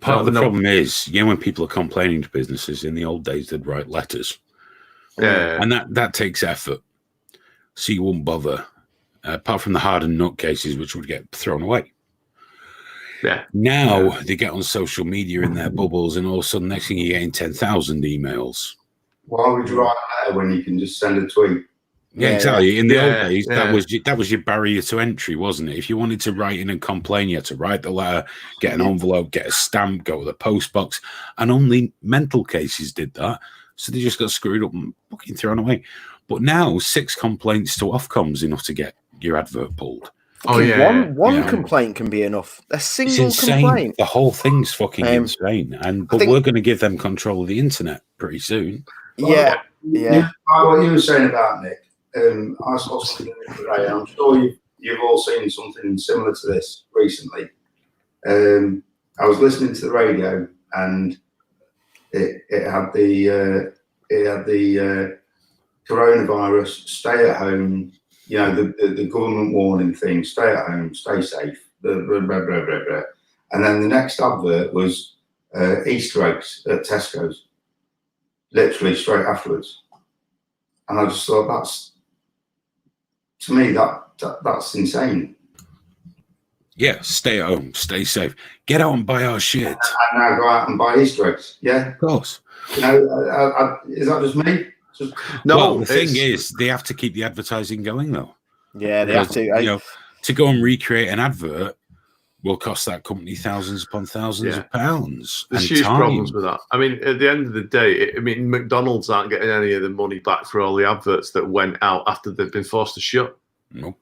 Part of the problem is, you know, when people are complaining to businesses, in the old days, they'd write letters. Yeah. And that takes effort. So you won't bother, apart from the hardened nutcases, which would get thrown away. Yeah. Now they get on social media in their bubbles, and all of a sudden, next thing you're getting 10,000 emails. Why would you write a letter when you can just send a tweet? Yeah, exactly. In the old days, that was your barrier to entry, wasn't it? If you wanted to write in and complain, you had to write the letter, get an envelope, get a stamp, go to the post box, and only mental cases did that. So they just got screwed up and fucking thrown away. But now, 6 complaints to Ofcom's enough to get your advert pulled. One complaint can be enough. A single complaint. The whole thing's fucking insane. But we're going to give them control of the internet pretty soon. Yeah. What you were saying about Nick, I saw something today. I'm sure you've all seen something similar to this recently. I was listening to the radio, and it had the coronavirus stay at home. You know, the government warning thing: stay at home, stay safe. Blah, blah, blah, blah, blah, blah. And then the next advert was Easter eggs at Tesco's, literally straight afterwards. And I just thought, to me, that's insane. Yeah, stay at home, stay safe. Get out and buy our shit. And now go out and buy Easter eggs. Yeah. Of course. You know, is that just me? Just, No, well, the thing it's- is, they have to keep the advertising going, though. Yeah, they have to. You know, to go and recreate an advert will cost that company thousands upon thousands Yeah. of pounds. There's and huge time. problems with that. I mean, at the end of the day, McDonald's aren't getting any of the money back for all the adverts that went out after they've been forced to shut. No.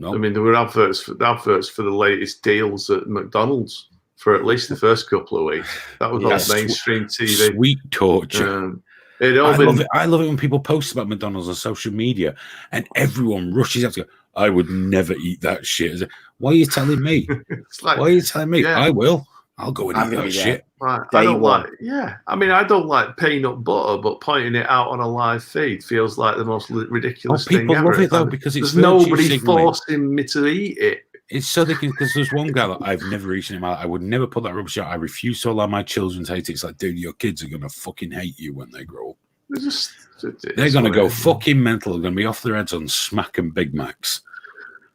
I mean, there were adverts for the latest deals at McDonald's for at least the first couple of weeks. That was Yes. on mainstream TV. Sweet torture. It all I been, love it. I love it when people post about McDonald's on social media and everyone rushes out to go, I would never eat that shit. I say, why are you telling me? It's like, Why are you telling me? Yeah. I will. I'll go and I'm eat gonna that be there. shit. right, Day I don't one. like. Yeah, I mean, I don't like peanut butter, but pointing it out on a live feed feels like the most ridiculous thing people ever. love it It's though like, because it's there's nobody virtue signaling. forcing me to eat it. It's so they can, because there's one guy that I've never eaten in my life. I would never put that rubbish out. I refuse to allow my children to hate it. It's like, dude, your kids are going to fucking hate you when they grow up. They're going to go fucking mental. They're going to be off their heads on Smack and Big Macs.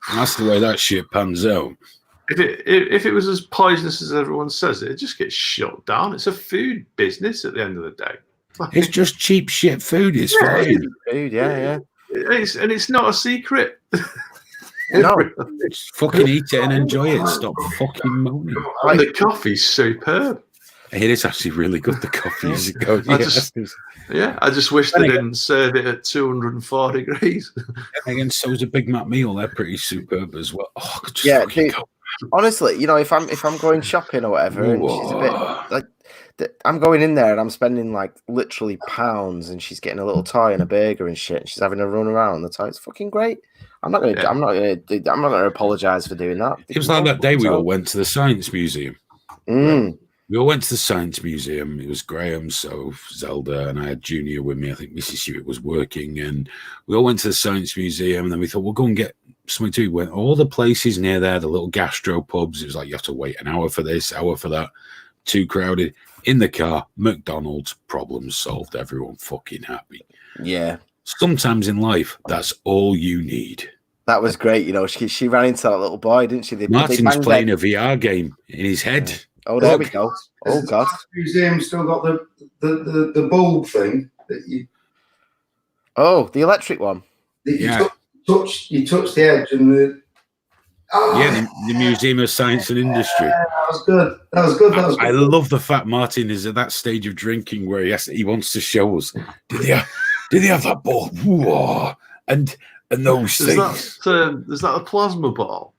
And that's the way that shit pans out. If it was as poisonous as everyone says, it just gets shut down. It's a food business at the end of the day. It's just cheap shit food. It's Yeah, fine. Food, yeah. It's not a secret. No. Just fucking eat it and enjoy it. Stop fucking moaning. And the coffee's superb. It is actually really good. The coffee is good. I just wish they Then didn't serve it at 204 degrees. Again, so's a Big Mac meal. They're pretty superb as well. Oh, I could just Yeah, fucking dude. go. Honestly, you know, if I'm going shopping or whatever, and she's a bit like, I'm going in there and I'm spending like literally pounds, and she's getting a little toy and a burger and shit. And she's having a run around the toy. It's fucking great. I'm not gonna apologize for doing that. It was like that day we all went to the Science Museum. Mm. We all went to the Science Museum. It was Graham, so Zelda, and I had Junior with me. I think Mrs. Hewitt was working, and we all went to the Science Museum. And then we thought, we'll go and get something to eat. We went all the places near there, the little gastro pubs. It was like you have to wait an hour for this, hour for that. Too crowded. In the car, McDonald's, problems solved. Everyone fucking happy. Yeah. Sometimes in life, that's all you need. That was great. You know, she ran into that little boy, didn't she? They Martin's banged playing their- a VR game in his head. Oh, there Look. we go. Oh God. The museum still got the bulb thing that you Oh, the electric one. Yeah. You touch the edge and the. Oh, Yeah, the Museum of Science and Industry. that was good. That was good. That was good. I love the fact Martin is at that stage of drinking where he wants to show us. Did they have that ball? Whoa. And those Is things. that a plasma ball?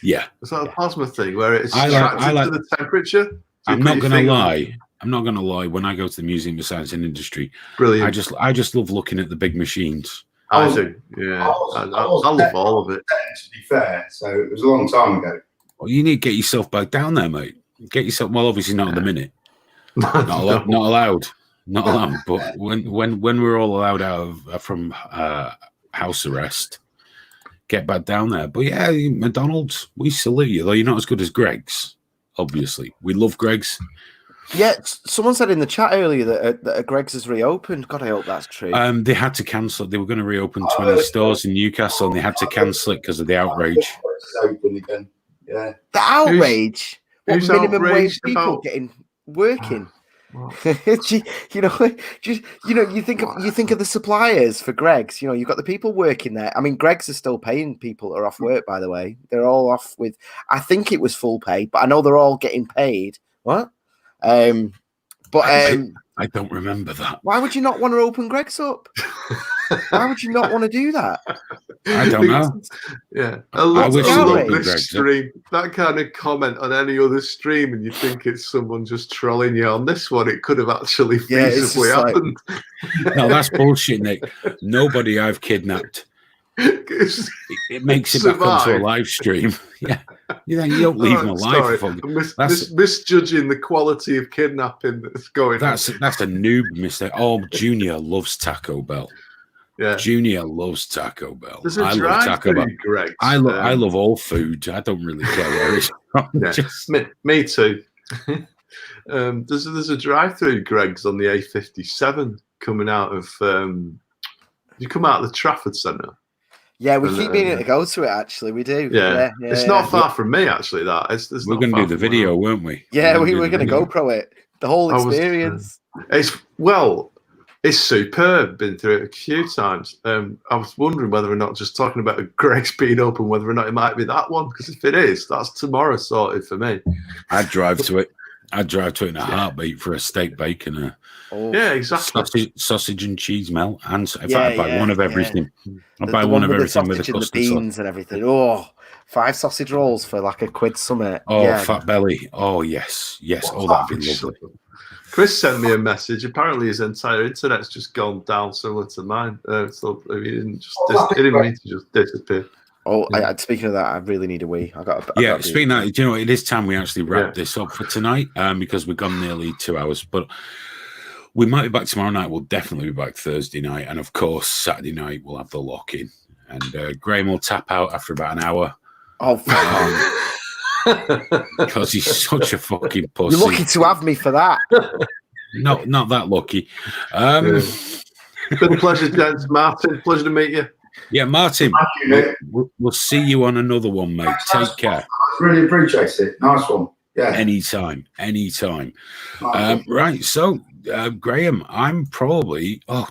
Yeah. Is that a plasma thing where it's I attracted like- to the temperature? So I'm you not put your gonna finger- lie. I'm not gonna lie. When I go to the Museum of Science and Industry, Brilliant. I just love looking at the big machines. I do. Yeah. I love all of it. To be fair, so it was a long time ago. Well, you need to get yourself back down there, mate. Get yourself. Well, obviously not at the minute. Not allowed. Not allowed. But when we're all allowed out from house arrest, get back down there. But yeah, McDonald's, we salute you. Though you're not as good as Greg's. Obviously, we love Greg's. Yeah, someone said in the chat earlier that Greg's has reopened. God, I hope that's true. They had to cancel. They were going to reopen 20 stores in Newcastle, and they had to cancel it because of the outrage. It's open again. Yeah. The outrage. What who's minimum wage outraged people about- getting working? Well, you think of the suppliers for Greg's. You know, you've got the people working there. I mean, Greg's are still paying people that are off work. By the way, they're all off with. I think it was full pay, but I know they're all getting paid. What? I don't remember that. Why would you not want to open Greg's up? Why would you not want to do that? I don't know. Yeah, I love wish it would be this Greg's. stream. That kind of comment on any other stream, and you think it's someone just trolling you. On this one, it could have actually Yeah, it's feasibly just like- happened. No, that's bullshit, Nick. Nobody I've kidnapped. It makes it back onto a Survive. live stream. Yeah, you don't leave them alive. Sorry, For fucking- I'm That's- misjudging the quality of kidnapping that's going on. that's a noob mistake. Oh, Junior loves Taco Bell. Yeah. Junior loves Taco Bell. There's a I love Taco Bell. drive-through, Greg. I love all food. I don't really care where it's from. Yeah, Just- me too. There's a drive-through Greg's on the A57 coming out of. You come out of the Trafford Centre. Yeah, we And, keep meaning to go to it. Actually, we do. Yeah, it's not yeah. far from me. Actually, that it's We're not going to far do the from video, where weren't we? Yeah, We're gonna we're do the going to video. GoPro it. The whole I was, experience. It's superb. Been through it a few times. I was wondering whether or not just talking about Greg's being open, whether or not it might be that one. Because if it is, that's tomorrow sorted for me. I'd drive to it. I'd drive to it in a heartbeat for a steak bake and a Yeah, exactly. sausage and cheese melt. And if Yeah, I buy one of yeah. everything, I The buy one of with the everything with a sausage and the custard sauce. beans and everything. Oh, 5 sausage rolls for like £1 summit. Oh, yeah. fat belly. Oh, yes. Oh, that'd be lovely. Chris sent me a message. Apparently, his entire internet's just gone down, similar to mine. So he didn't just he didn't mean to just disappear. Oh, speaking of that, I really need a wee. Speaking of that, do you know, it is time we actually wrap this up for tonight because we've gone nearly 2 hours. But we might be back tomorrow night. We'll definitely be back Thursday night. And of course, Saturday night, we'll have the lock in. And Graham will tap out after about an hour. Oh, because he's such a fucking pussy. You're lucky to have me for that. Not that lucky. Been a pleasure, gents. Martin, pleasure to meet you. Yeah, Martin, Thank you, Nick. we'll see you on another one, mate. Take care. Really appreciate it. Nice one. Yeah. Anytime. Nice one. Right, so Graham, I'm probably I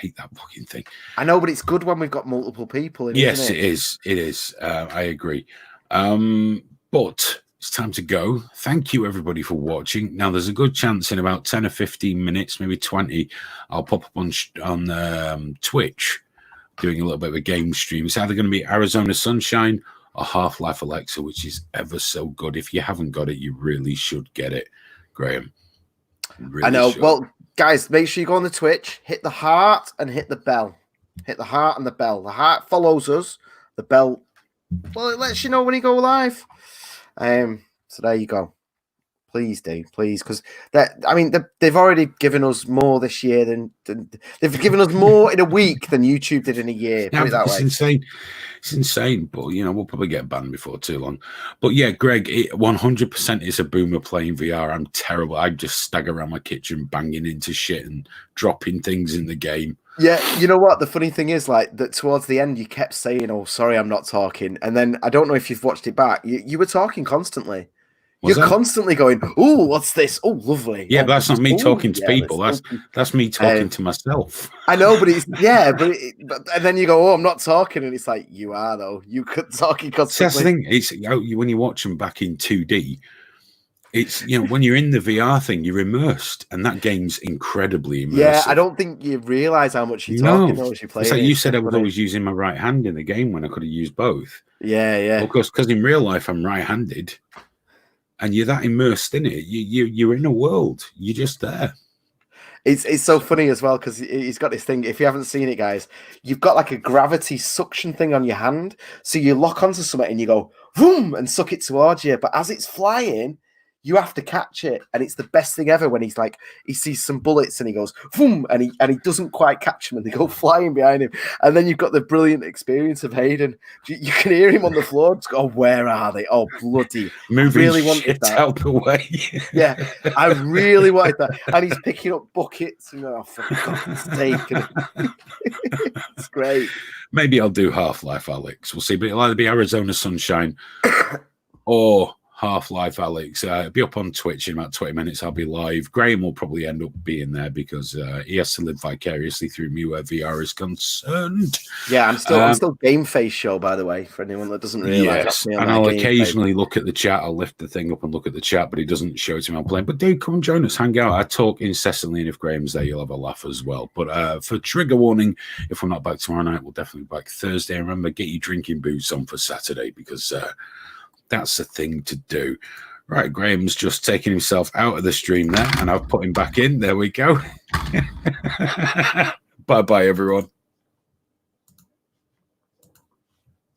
hate that fucking thing. I know, but it's good when we've got multiple people in. Yes, isn't it is. It is. I agree. But it's time to go. Thank you, everybody, for watching. Now, there's a good chance in about 10 or 15 minutes, maybe 20, I'll pop up on Twitch doing a little bit of a game stream. It's either going to be Arizona Sunshine or Half-Life Alexa, which is ever so good. If you haven't got it, you really should get it, Graham. Really I know. should. Well, guys, make sure you go on the Twitch, hit the heart and hit the bell. Hit the heart and the bell. The heart follows us. The bell, well, it lets you know when you go live. So there you go. Please do, please, because they've already given us more this year than they've given us more in a week than YouTube did in a year. Put it that it's way. insane. It's insane, but we'll probably get banned before too long. But yeah, Greg, it 100% is a boomer playing VR. I'm terrible. I just stagger around my kitchen, banging into shit and dropping things in the game. Yeah, you know what? The funny thing is, like, that towards the end, you kept saying, "Oh, sorry, I'm not talking," and then I don't know if you've watched it back. You were talking constantly. You're constantly going, "Oh, what's this? Oh, lovely." Yeah, but that's not me talking to people. That's That's me talking to myself. I know, but it's but and then you go, "Oh, I'm not talking," and it's like you are though. You could talking constantly. That's the thing. It's when you watch them back in 2D. It's when you're in the VR thing, you're immersed, and that game's incredibly immersive. Yeah, I don't think you realize how much you're talking though as you play. It's like you said, I was always using my right hand in the game when I could have used both. Yeah. Well, of course, because in real life I'm right-handed. And you're that immersed in it. You're in a world. You're just there. It's so funny as well because he's got this thing. If you haven't seen it, guys, you've got like a gravity suction thing on your hand. So you lock onto something and you go boom and suck it towards you. But as it's flying, you have to catch it, and it's the best thing ever when he's like, he sees some bullets and he goes boom, and he doesn't quite catch them, and they go flying behind him. And then you've got the brilliant experience of Hayden. You can hear him on the floor. Just go, oh, where are they? Oh, bloody! Moving really shit wanted that. out the way. Yeah, I really wanted that. And he's picking up buckets and for God's sake, it's great. Maybe I'll do Half-Life Alex. We'll see, but it'll either be Arizona Sunshine or Half-Life Alex. It'll be up on Twitch in about 20 minutes. I'll be live. Graham will probably end up being there because he has to live vicariously through me where VR is concerned. Yeah, I'm still Game Face Show, by the way, for anyone that doesn't realize. Yes, and I'll occasionally look at the chat. I'll lift the thing up and look at the chat, but it doesn't show to me I'm playing. But dude, come and join us, hang out. I talk incessantly, and if Graham's there, you'll have a laugh as well. But for trigger warning, if we're not back tomorrow night, we'll definitely be back Thursday. And remember, get your drinking boots on for Saturday because that's the thing to do. Right, Graham's just taking himself out of the stream there, and I've put him back in. There we go. Bye-bye, everyone.